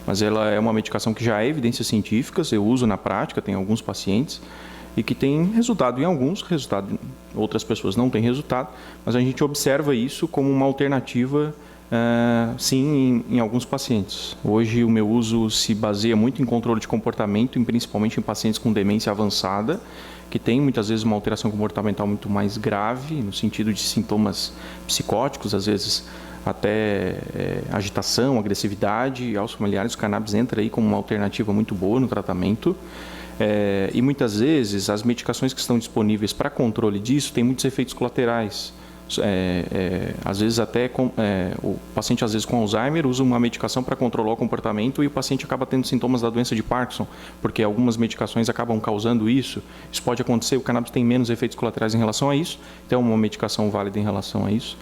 Mas ela é uma medicação que já há evidências científicas, eu uso na prática, tem alguns pacientes, e que tem resultado em alguns, resultado em outras pessoas não tem resultado, mas a gente observa isso como uma alternativa, sim, em alguns pacientes. Hoje o meu uso se baseia muito em controle de comportamento, principalmente em pacientes com demência avançada, que tem muitas vezes uma alteração comportamental muito mais grave, no sentido de sintomas psicóticos, às vezes até agitação, agressividade. Aos familiares, o cannabis entra aí como uma alternativa muito boa no tratamento. E muitas vezes as medicações que estão disponíveis para controle disso têm muitos efeitos colaterais. Às vezes até o paciente às vezes com Alzheimer usa uma medicação para controlar o comportamento e o paciente acaba tendo sintomas da doença de Parkinson, porque algumas medicações acabam causando isso. Isso pode acontecer, o cannabis tem menos efeitos colaterais em relação a isso, então é uma medicação válida em relação a isso.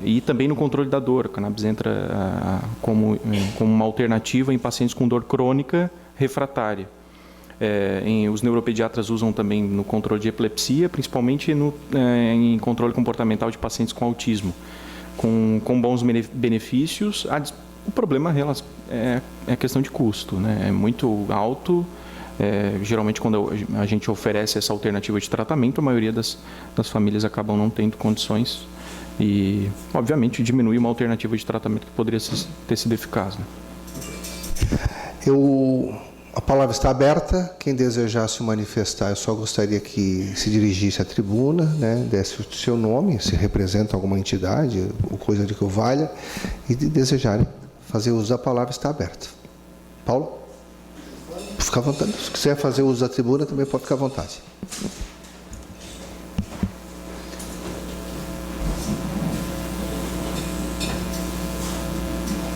E também no controle da dor, o cannabis entra como uma alternativa em pacientes com dor crônica refratária. Os neuropediatras usam também no controle de epilepsia, principalmente em controle comportamental de pacientes com autismo, com bons benefícios. O problema é a questão de custo, né? É muito alto, Geralmente, quando a gente oferece essa alternativa de tratamento, a maioria das famílias acabam não tendo condições e, obviamente, diminui uma alternativa de tratamento que poderia ter sido eficaz. Né? A palavra está aberta. Quem desejar se manifestar, eu só gostaria que se dirigisse à tribuna, né, desse o seu nome, se representa alguma entidade, ou coisa de que o valha, e de desejarem fazer uso da palavra, está aberta. Paulo? Fica à vontade. Se quiser fazer uso da tribuna, também pode ficar à vontade.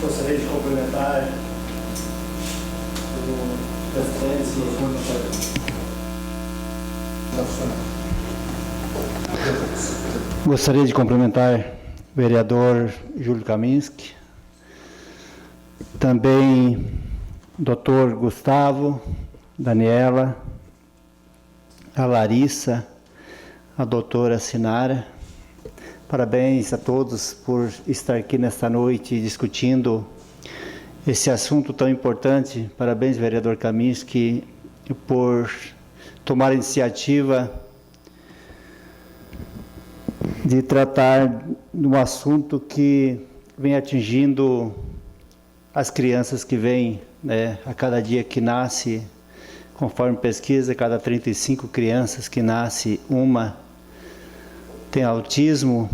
Gostaria de cumprimentar o presidente Gostaria de cumprimentar o vereador Júlio Kaminski, também o doutor Gustavo, Daniela, a Larissa, a doutora Sinara. Parabéns a todos por estar aqui nesta noite discutindo esse assunto tão importante. Parabéns, vereador Kaminski, por tomar a iniciativa de tratar de um assunto que vem atingindo as crianças que vêm, né, a cada dia que nasce, conforme pesquisa, cada 35 crianças que nasce, uma tem autismo,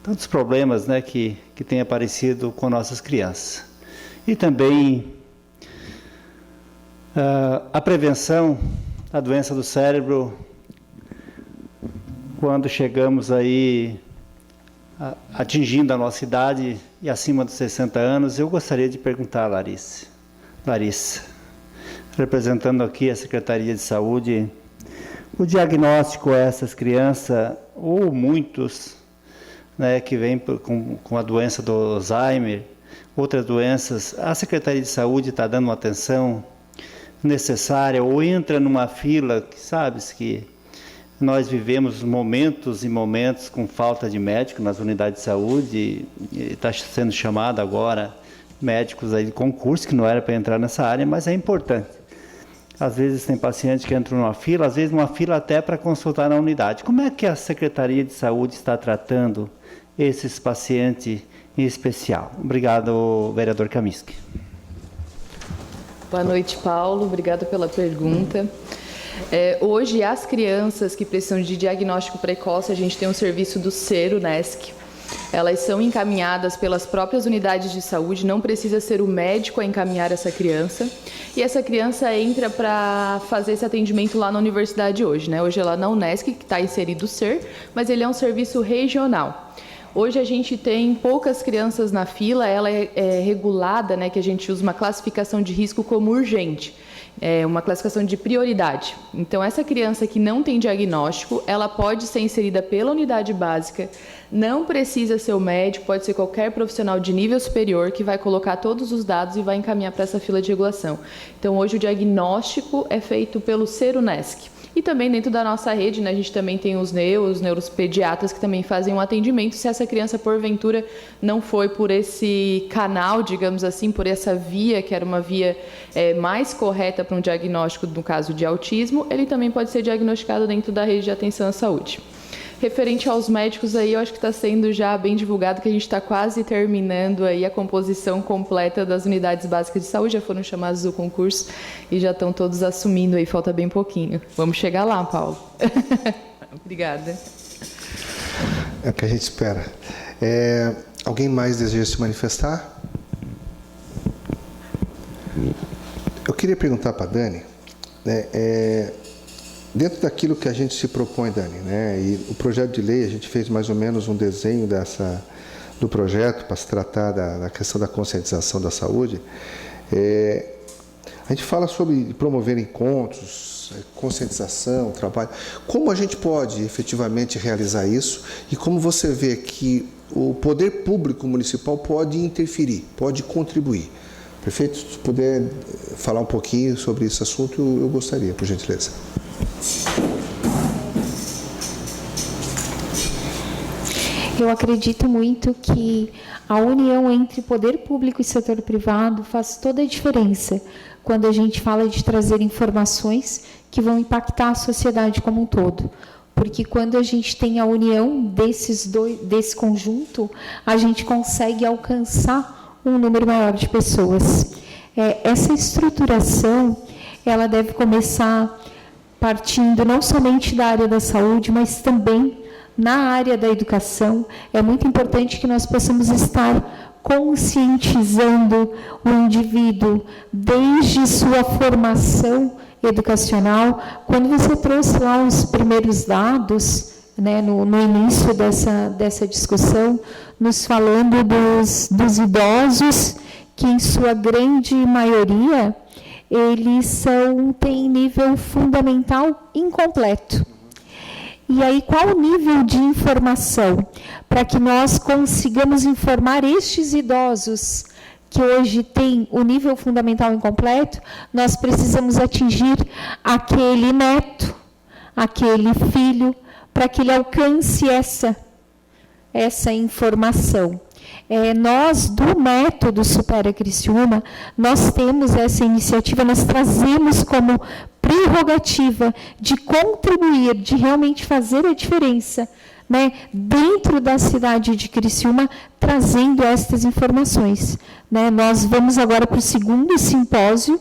tantos problemas, né, que têm aparecido com nossas crianças. E também a prevenção da doença do cérebro, quando chegamos aí atingindo a nossa idade e acima dos 60 anos, eu gostaria de perguntar a Larissa, representando aqui a Secretaria de Saúde, o diagnóstico a essas crianças, ou muitos, né, que vêm com a doença do Alzheimer, outras doenças, a Secretaria de Saúde está dando uma atenção necessária ou entra numa fila, que sabes que nós vivemos momentos e momentos com falta de médico nas unidades de saúde, está sendo chamado agora médicos aí de concurso, que não era para entrar nessa área, mas é importante. Às vezes tem pacientes que entram numa fila, às vezes numa fila até para consultar na unidade. Como é que a Secretaria de Saúde está tratando esses pacientes em especial? Obrigado, vereador Kaminski. Boa noite, Paulo. Obrigada pela pergunta. Hoje, as crianças que precisam de diagnóstico precoce, a gente tem um serviço do SER-UNESC. Elas são encaminhadas pelas próprias unidades de saúde, não precisa ser o médico a encaminhar essa criança. E essa criança entra para fazer esse atendimento lá na universidade hoje, né? Hoje é lá na UNESC, que está inserido o SER, mas ele é um serviço regional. Hoje a gente tem poucas crianças na fila, ela é regulada, né, que a gente usa uma classificação de risco como urgente. Uma classificação de prioridade. Então, essa criança que não tem diagnóstico, ela pode ser inserida pela unidade básica, não precisa ser o médico, pode ser qualquer profissional de nível superior que vai colocar todos os dados e vai encaminhar para essa fila de regulação. Então, hoje o diagnóstico é feito pelo SER-UNESC. E também dentro da nossa rede, né, a gente também tem os neuropediatras que também fazem um atendimento se essa criança, porventura, não foi por esse canal, digamos assim, por essa via, que era uma via mais correta para um diagnóstico, no caso de autismo, ele também pode ser diagnosticado dentro da rede de atenção à saúde. Referente aos médicos, aí, eu acho que está sendo já bem divulgado que a gente está quase terminando aí a composição completa das unidades básicas de saúde, já foram chamados do concurso e já estão todos assumindo aí, falta bem pouquinho. Vamos chegar lá, Paulo. Obrigada. É o que a gente espera. Alguém mais deseja se manifestar? Eu queria perguntar para a Dani, né, dentro daquilo que a gente se propõe, Dani, né, e o projeto de lei, a gente fez mais ou menos um desenho do projeto para se tratar da questão da conscientização da saúde. A gente fala sobre promover encontros, conscientização, trabalho. Como a gente pode efetivamente realizar isso e como você vê que o poder público municipal pode interferir, pode contribuir? Perfeito? Se puder falar um pouquinho sobre esse assunto, eu gostaria, por gentileza. Eu acredito muito que a união entre poder público e setor privado faz toda a diferença, quando a gente fala de trazer informações que vão impactar a sociedade como um todo. Porque quando a gente tem a união desse conjunto, a gente consegue alcançar um número maior de pessoas. Essa estruturação, ela deve começar partindo não somente da área da saúde, mas também na área da educação. É muito importante que nós possamos estar conscientizando o indivíduo desde sua formação educacional. Quando você trouxe lá os primeiros dados, né, no início dessa discussão, nos falando dos idosos, que em sua grande maioria, eles têm nível fundamental incompleto. E aí, qual o nível de informação? Para que nós consigamos informar estes idosos que hoje têm o nível fundamental incompleto, nós precisamos atingir aquele neto, aquele filho, para que ele alcance essa informação. Nós, do método Supera Criciúma, nós temos essa iniciativa, nós trazemos como prerrogativa de contribuir, de realmente fazer a diferença, né, dentro da cidade de Criciúma, trazendo estas informações. Né? Nós vamos agora para o segundo simpósio,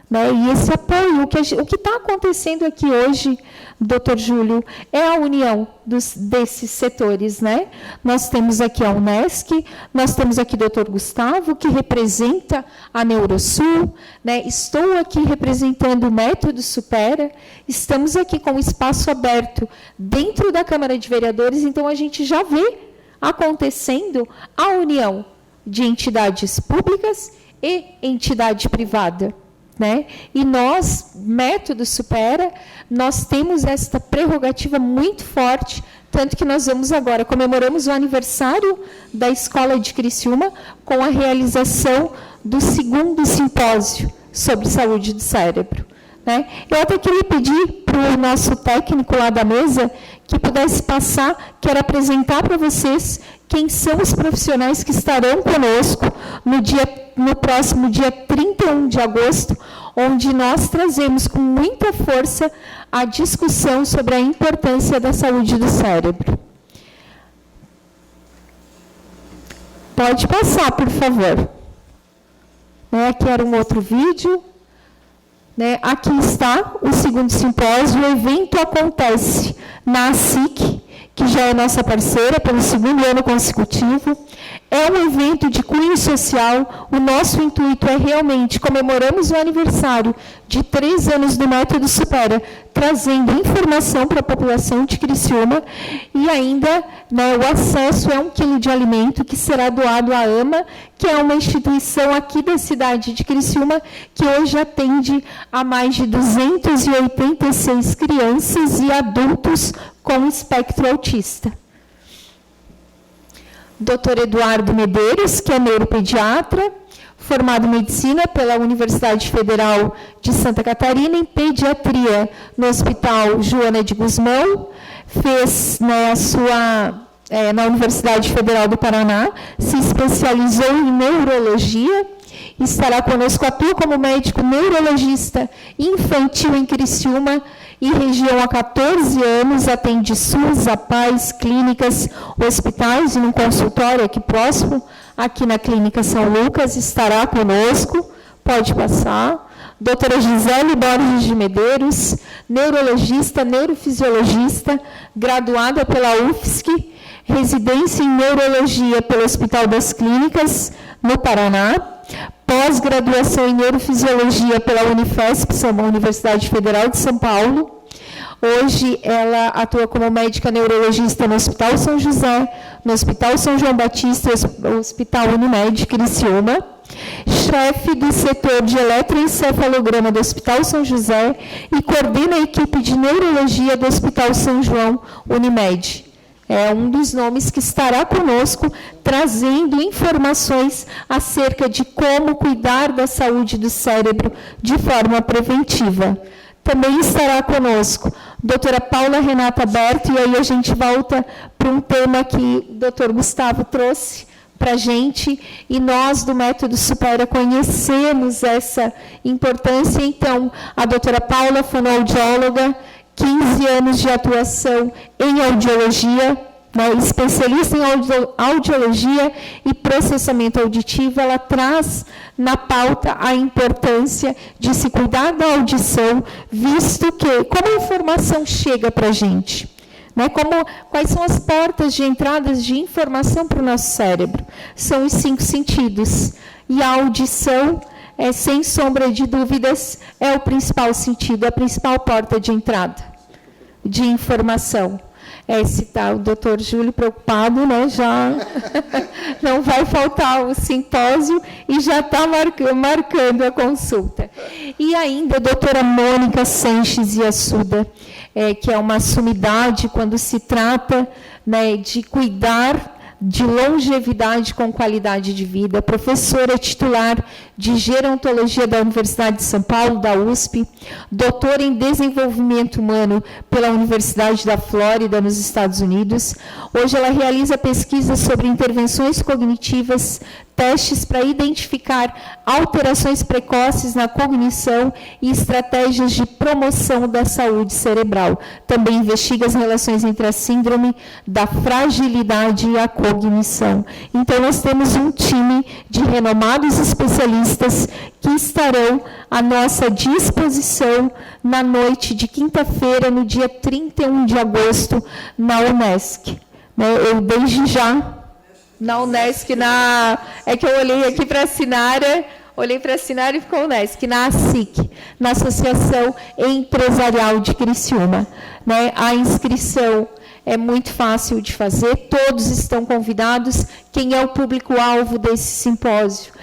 né, e esse apoio, o que está acontecendo aqui hoje, doutor Júlio, é a união desses setores. Né? Nós temos aqui a Unesc, nós temos aqui o doutor Gustavo, que representa a Neurosul, né? Estou aqui representando o método Supera, estamos aqui com o espaço aberto dentro da Câmara de Vereadores, então a gente já vê acontecendo a união de entidades públicas e entidade privada. Né? E nós, método Supera, nós temos esta prerrogativa muito forte, tanto que nós vamos agora, comemoramos o aniversário da Escola de Criciúma com a realização do segundo simpósio sobre saúde do cérebro. Né? Eu até queria pedir para o nosso técnico lá da mesa que pudesse passar, quero apresentar para vocês quem são os profissionais que estarão conosco no próximo dia 31 de agosto, onde nós trazemos com muita força a discussão sobre a importância da saúde do cérebro. Pode passar, por favor. Aqui era um outro vídeo. Aqui está o segundo simpósio. O evento acontece na ASIC, que já é nossa parceira pelo segundo ano consecutivo. É um evento de cunho social. O nosso intuito é realmente comemoramos o aniversário de 3 anos do Método Supera, trazendo informação para a população de Criciúma e ainda o acesso a 1 quilo de alimento que será doado à AMA, que é uma instituição aqui da cidade de Criciúma, que hoje atende a mais de 286 crianças e adultos com espectro autista. Dr. Eduardo Medeiros, que é neuropediatra, formado em medicina pela Universidade Federal de Santa Catarina, em pediatria no Hospital Joana de Guzmão, fez na Universidade Federal do Paraná, se especializou em neurologia, estará conosco, atua como médico neurologista infantil em Criciúma e região há 14 anos, atende SUS, APAES, clínicas, hospitais e num consultório aqui próximo, aqui na Clínica São Lucas, estará conosco, pode passar. Doutora Gisele Borges de Medeiros, neurologista, neurofisiologista, graduada pela UFSC, residência em neurologia pelo Hospital das Clínicas, no Paraná, pós-graduação em neurofisiologia pela Unifesp, Universidade Federal de São Paulo. Hoje ela atua como médica neurologista no Hospital São José, no Hospital São João Batista e no Hospital Unimed Criciúma. Chefe do setor de eletroencefalograma do Hospital São José e coordena a equipe de neurologia do Hospital São João Unimed. É um dos nomes que estará conosco, trazendo informações acerca de como cuidar da saúde do cérebro de forma preventiva. Também estará conosco a doutora Paula Renata Berto, e aí a gente volta para um tema que o doutor Gustavo trouxe, para a gente, e nós do Método Supera conhecemos essa importância. Então, a doutora Paula, fonoaudióloga, 15 anos de atuação em audiologia, né, especialista em audiologia e processamento auditivo, ela traz na pauta a importância de se cuidar da audição, visto que, como a informação chega para a gente, né, quais são as portas de entradas de informação para o nosso cérebro? São os 5 sentidos, e a audição, sem sombra de dúvidas, é o principal sentido, a principal porta de entrada de informação. Se está o doutor Júlio preocupado, né, já não vai faltar o simpósio e já está marcando a consulta. E ainda a doutora Mônica Sanches Yassuda, que é uma sumidade quando se trata, né, de cuidar de longevidade com qualidade de vida, professora titular de Gerontologia da Universidade de São Paulo, da USP, doutora em Desenvolvimento Humano pela Universidade da Flórida, nos Estados Unidos. Hoje ela realiza pesquisas sobre intervenções cognitivas, testes para identificar alterações precoces na cognição e estratégias de promoção da saúde cerebral. Também investiga as relações entre a síndrome da fragilidade e a cognição. Então, nós temos um time de renomados especialistas que estarão à nossa disposição na noite de quinta-feira, no dia 31 de agosto, na Unesc. Eu, desde já, na Unesc, é que eu olhei aqui para a Sinara, e ficou Unesc, na ASIC, na Associação Empresarial de Criciúma. A inscrição é muito fácil de fazer, todos estão convidados. Quem é o público-alvo desse simpósio?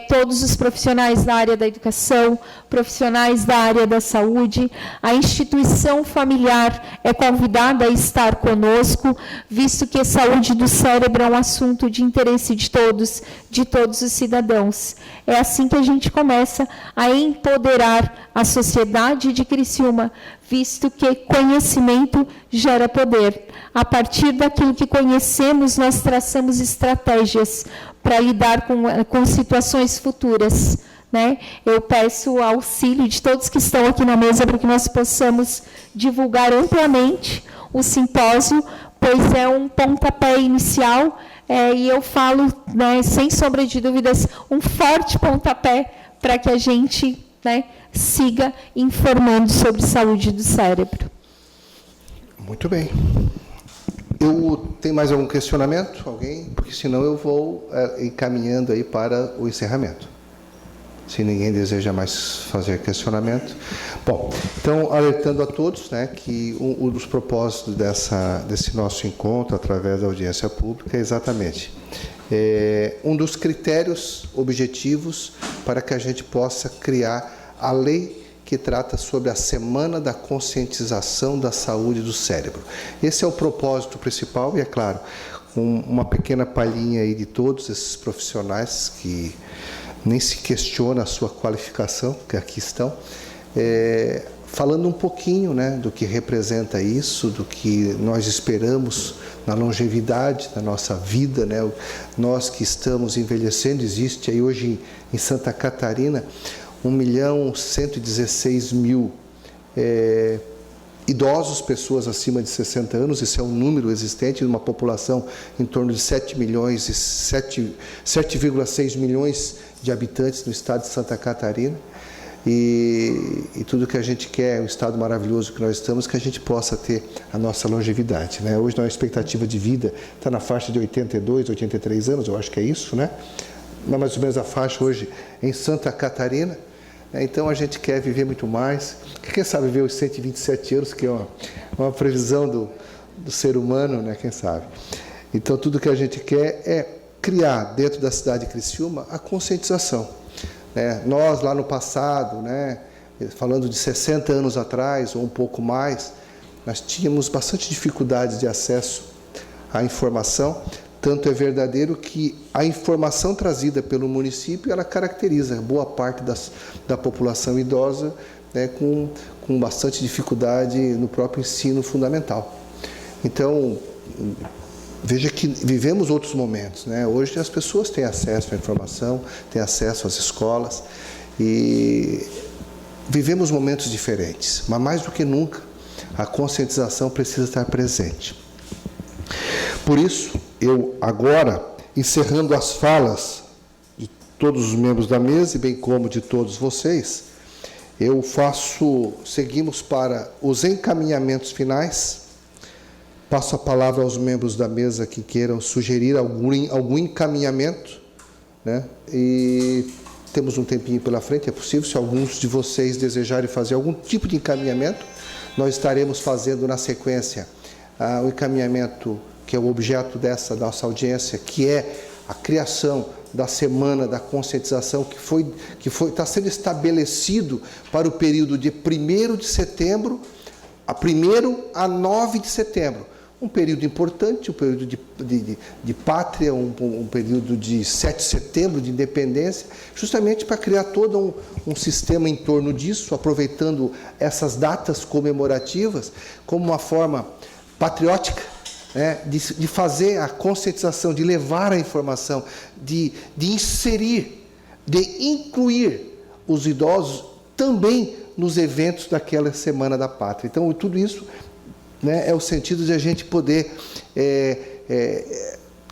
Todos os profissionais da área da educação, profissionais da área da saúde. A instituição familiar é convidada a estar conosco, visto que a saúde do cérebro é um assunto de interesse de todos os cidadãos. É assim que a gente começa a empoderar a sociedade de Criciúma, visto que conhecimento gera poder. A partir daquilo que conhecemos, nós traçamos estratégias para lidar com situações futuras. Eu peço o auxílio de todos que estão aqui na mesa para que nós possamos divulgar amplamente o simpósio, pois é um pontapé inicial, e eu falo, sem sombra de dúvidas, um forte pontapé para que a gente siga informando sobre saúde do cérebro. Muito bem. Tem mais algum questionamento? Alguém? Porque senão eu vou encaminhando aí para o encerramento. Se ninguém deseja mais fazer questionamento. Bom, então, alertando a todos, que um dos propósitos desse nosso encontro, através da audiência pública, é exatamente um dos critérios objetivos para que a gente possa criar a lei que trata sobre a Semana da Conscientização da Saúde do Cérebro. Esse é o propósito principal e, é claro, uma pequena palhinha aí de todos esses profissionais que nem se questiona a sua qualificação, que aqui estão, falando um pouquinho do que representa isso, do que nós esperamos na longevidade da nossa vida, nós que estamos envelhecendo. Existe aí hoje em Santa Catarina 1.116.000 idosos, pessoas acima de 60 anos. Esse é um número existente de uma população em torno de 7,6 milhões de habitantes no estado de Santa Catarina. E tudo que a gente quer, o estado maravilhoso que nós estamos, que a gente possa ter a nossa longevidade. Hoje, a expectativa de vida está na faixa de 82, 83 anos, eu acho que é isso, mais ou menos a faixa hoje em Santa Catarina. Então, a gente quer viver muito mais. Quem sabe viver os 127 anos, que é uma previsão do ser humano, quem sabe. Então, tudo que a gente quer é criar, dentro da cidade de Criciúma, a conscientização. Nós, lá no passado, falando de 60 anos atrás, ou um pouco mais, nós tínhamos bastante dificuldades de acesso à informação. Tanto é verdadeiro que a informação trazida pelo município, ela caracteriza boa parte da população idosa com bastante dificuldade no próprio ensino fundamental. Então, veja que vivemos outros momentos, né? Hoje as pessoas têm acesso à informação, têm acesso às escolas e vivemos momentos diferentes, mas mais do que nunca a conscientização precisa estar presente. Por isso, eu agora, encerrando as falas de todos os membros da mesa e bem como de todos vocês, seguimos para os encaminhamentos finais. Passo a palavra aos membros da mesa que queiram sugerir algum encaminhamento, né? E temos um tempinho pela frente, é possível, se alguns de vocês desejarem fazer algum tipo de encaminhamento, nós estaremos fazendo na sequência o encaminhamento que é o objeto dessa nossa audiência, que é a criação da Semana da Conscientização, que está sendo estabelecido para o período de 1º de setembro a 1º a 9 de setembro. Um período importante, um período de pátria, um período de 7 de setembro, de independência, justamente para criar todo um sistema em torno disso, aproveitando essas datas comemorativas como uma forma patriótica, né, de fazer a conscientização, de levar a informação, de inserir, de incluir os idosos também nos eventos daquela Semana da Pátria. Então, tudo isso, né, é o sentido de a gente poder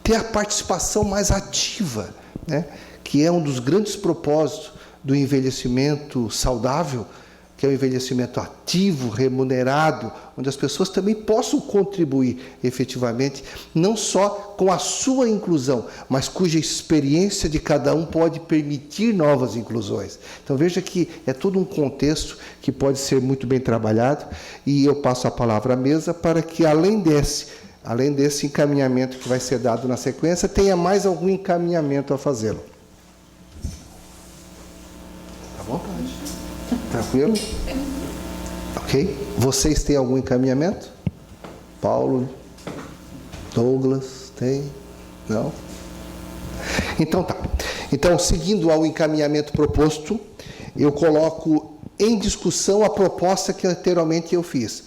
ter a participação mais ativa, né, que é um dos grandes propósitos do envelhecimento saudável, que é o envelhecimento ativo, remunerado, onde as pessoas também possam contribuir efetivamente, não só com a sua inclusão, mas cuja experiência de cada um pode permitir novas inclusões. Então veja que é todo um contexto que pode ser muito bem trabalhado, e eu passo a palavra à mesa para que, além desse encaminhamento que vai ser dado na sequência, tenha mais algum encaminhamento a fazê-lo. Tá bom? Tranquilo? Ok? Vocês têm algum encaminhamento? Paulo? Douglas? Tem? Não? Então tá. Então, seguindo ao encaminhamento proposto, eu coloco em discussão a proposta que anteriormente eu fiz.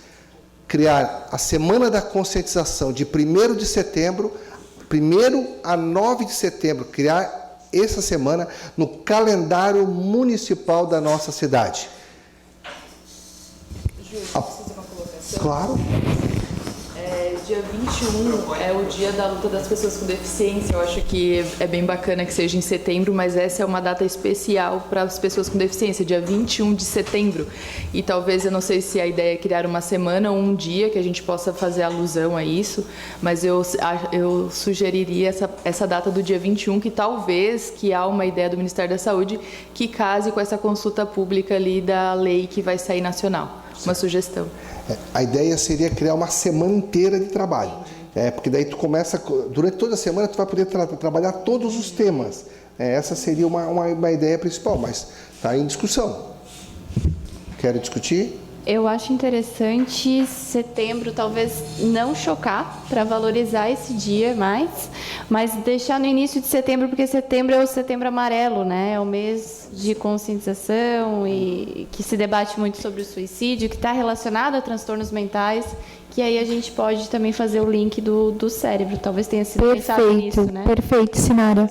Criar a Semana da Conscientização de 1º de setembro, 1º a 9 de setembro, criar essa semana no calendário municipal da nossa cidade. Júlio, precisa uma colocação? Claro. Dia 21 é o dia da luta das pessoas com deficiência. Eu acho que é bem bacana que seja em setembro, mas essa é uma data especial para as pessoas com deficiência, dia 21 de setembro. E talvez, eu não sei se a ideia é criar uma semana ou um dia que a gente possa fazer alusão a isso, mas eu sugeriria essa data do dia 21, que talvez que há uma ideia do Ministério da Saúde que case com essa consulta pública ali da lei que vai sair nacional. Uma sugestão. A ideia seria criar uma semana inteira de trabalho. Porque daí tu começa, durante toda a semana tu vai poder trabalhar todos os temas. Essa seria uma ideia principal, mas está em discussão. Quer discutir? Eu acho interessante setembro, talvez não chocar, para valorizar esse dia mais, mas deixar no início de setembro, porque setembro é o setembro amarelo, né? É o mês de conscientização e que se debate muito sobre o suicídio, que está relacionado a transtornos mentais, que aí a gente pode também fazer o link do cérebro. Talvez tenha sido pensado nisso, né? Perfeito, Sinara.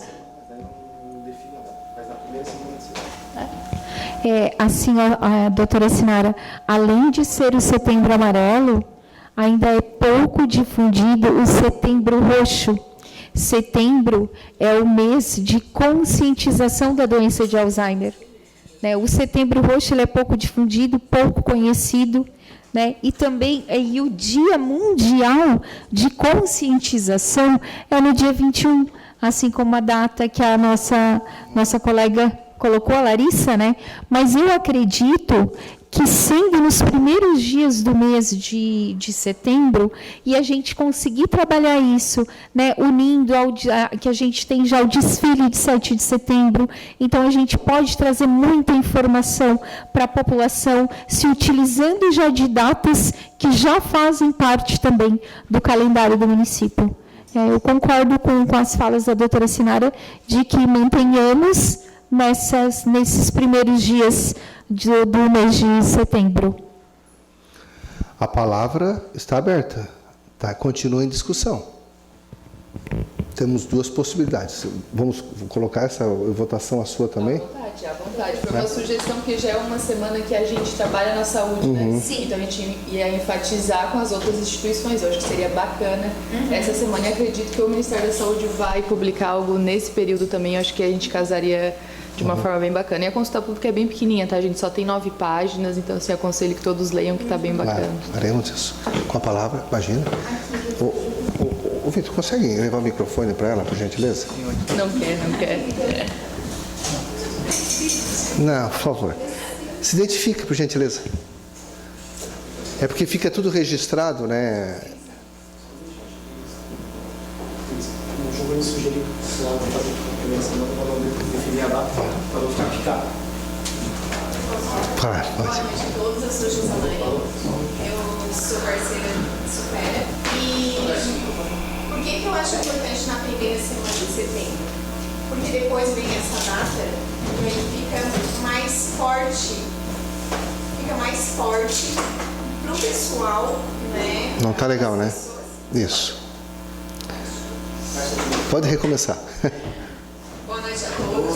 Assim, a doutora Sinara, além de ser o Setembro Amarelo, ainda é pouco difundido o Setembro Roxo. Setembro é o mês de conscientização da doença de Alzheimer. O Setembro Roxo ele é pouco difundido, pouco conhecido, né? E também o Dia Mundial de Conscientização é no dia 21, assim como a data que a nossa colega colocou, a Larissa, né? Mas eu acredito que, sendo nos primeiros dias do mês de setembro, e a gente conseguir trabalhar isso, né, unindo que a gente tem já o desfile de 7 de setembro, então a gente pode trazer muita informação para a população, se utilizando já de datas que já fazem parte também do calendário do município. Eu concordo com as falas da doutora Sinara de que mantenhamos nesses primeiros dias do mês de setembro. A palavra está aberta. Continua em discussão. temos duas possibilidades. Vou colocar essa votação a sua também? À vontade. Foi uma sugestão que já é uma semana que a gente trabalha na saúde, né? Sim. Então a gente ia enfatizar com as outras instituições. Eu acho que seria bacana essa semana. E acredito que o Ministério da Saúde vai publicar algo nesse período também. Eu acho que a gente casaria de uma forma bem bacana. E a consulta pública é bem pequenininha, tá? A gente só tem 9 páginas, então assim, aconselho que todos leiam, que tá bem bacana. Faremos isso. Com a palavra, imagina. Ô, Vitor, consegue levar o microfone para ela, por gentileza? Não quer. Não, por favor. Se identifique, por gentileza. É porque fica tudo registrado, né? Eu sugeri que ela fazer a primeira semana para não definir a data para não ficar. Claro, pode. Boa noite a todos, eu sou Joselane, eu sou parceira de Supera. E por que eu acho importante na primeira semana de setembro? Porque depois vem essa data e aí fica mais forte para o pessoal, né? Não tá legal, né? Isso. Pode recomeçar. Boa noite a todos.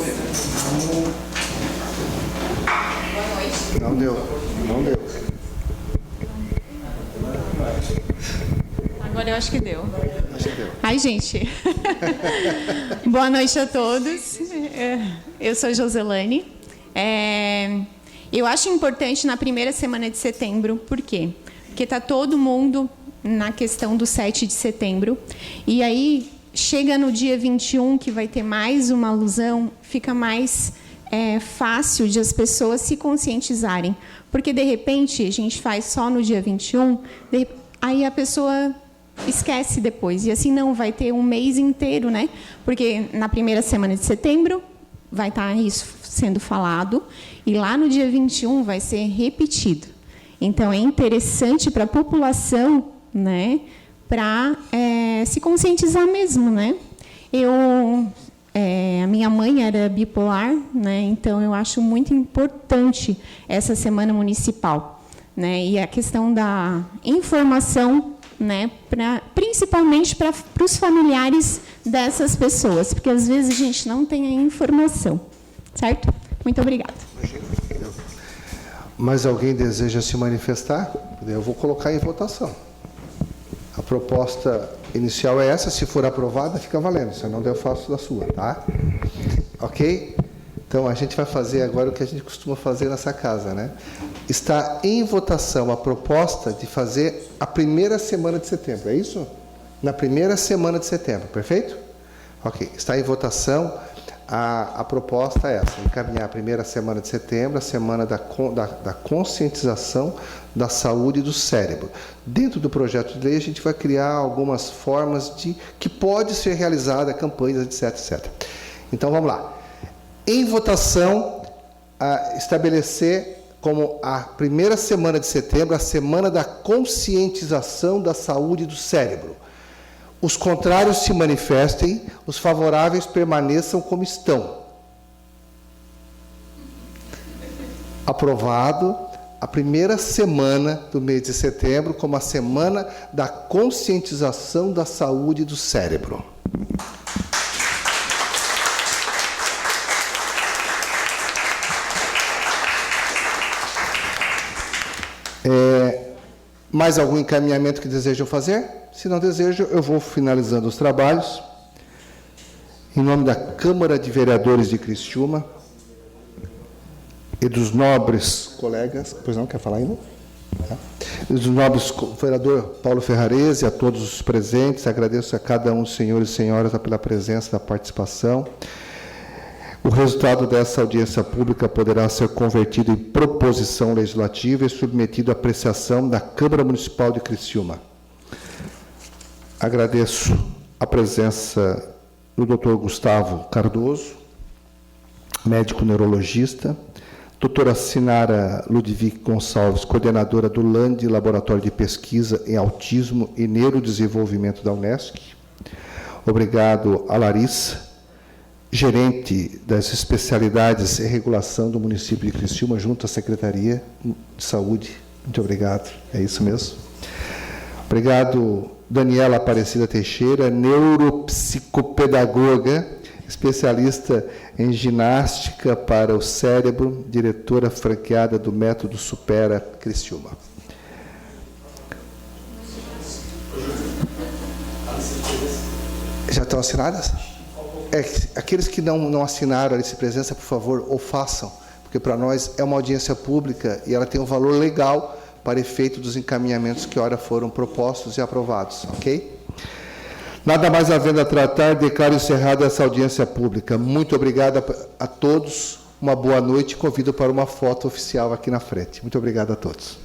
Boa noite. Não deu. Agora eu acho que deu. Ai, gente. Boa noite a todos. Eu sou Joselane. Eu acho importante na primeira semana de setembro. Por quê? Porque está todo mundo na questão do 7 de setembro. E aí, chega no dia 21, que vai ter mais uma alusão, fica mais fácil de as pessoas se conscientizarem. Porque, de repente, a gente faz só no dia 21, aí a pessoa esquece depois. E assim não, vai ter um mês inteiro, né? Porque na primeira semana de setembro vai estar isso sendo falado, e lá no dia 21 vai ser repetido. Então, é interessante para a população, né, para se conscientizar mesmo, né? A minha mãe era bipolar, né? Então eu acho muito importante essa semana municipal, né? E a questão da informação, né? Principalmente para os familiares dessas pessoas, porque às vezes a gente não tem a informação, certo? Muito obrigada. Mais alguém deseja se manifestar? Eu vou colocar em votação. A proposta inicial é essa, se for aprovada, fica valendo, se não der, eu faço da sua, tá? Ok? Então, a gente vai fazer agora o que a gente costuma fazer nessa casa, né? Está em votação a proposta de fazer a primeira semana de setembro, é isso? Na primeira semana de setembro, perfeito? Ok, está em votação a proposta é essa, encaminhar a primeira semana de setembro, a semana da conscientização da saúde do cérebro. Dentro do projeto de lei, a gente vai criar algumas formas que pode ser realizada, campanhas, etc, etc. Então, vamos lá. Em votação, estabelecer como a primeira semana de setembro, a semana da conscientização da saúde do cérebro. Os contrários se manifestem, os favoráveis permaneçam como estão. Aprovado a primeira semana do mês de setembro como a semana da conscientização da saúde do cérebro. Mais algum encaminhamento que desejam fazer? Se não desejam, eu vou finalizando os trabalhos. Em nome da Câmara de Vereadores de Criciúma e dos nobres colegas... Pois não, quer falar ainda? Tá. E dos nobres vereador Paulo Ferrarese, a todos os presentes, agradeço a cada um dos senhores e senhoras pela presença, da participação. O resultado dessa audiência pública poderá ser convertido em proposição legislativa e submetido à apreciação da Câmara Municipal de Criciúma. Agradeço a presença do Dr. Gustavo Cardoso, médico neurologista, doutora Sinara Ludwig Gonçalves, coordenadora do LAND, Laboratório de Pesquisa em Autismo e Neurodesenvolvimento da Unesc. Obrigado a Larissa, gerente das especialidades e regulação do município de Criciúma, junto à Secretaria de Saúde. Muito obrigado, é isso mesmo. Obrigado, Daniela Aparecida Teixeira, neuropsicopedagoga, especialista em ginástica para o cérebro, diretora franqueada do Método Supera Criciúma. Já estão assinadas? Aqueles que não assinaram a lista de presença, por favor, ou façam, porque para nós é uma audiência pública e ela tem um valor legal para efeito dos encaminhamentos que ora foram propostos e aprovados, ok? Nada mais havendo a tratar, declaro encerrada essa audiência pública. Muito obrigado a todos, uma boa noite e convido para uma foto oficial aqui na frente. Muito obrigado a todos.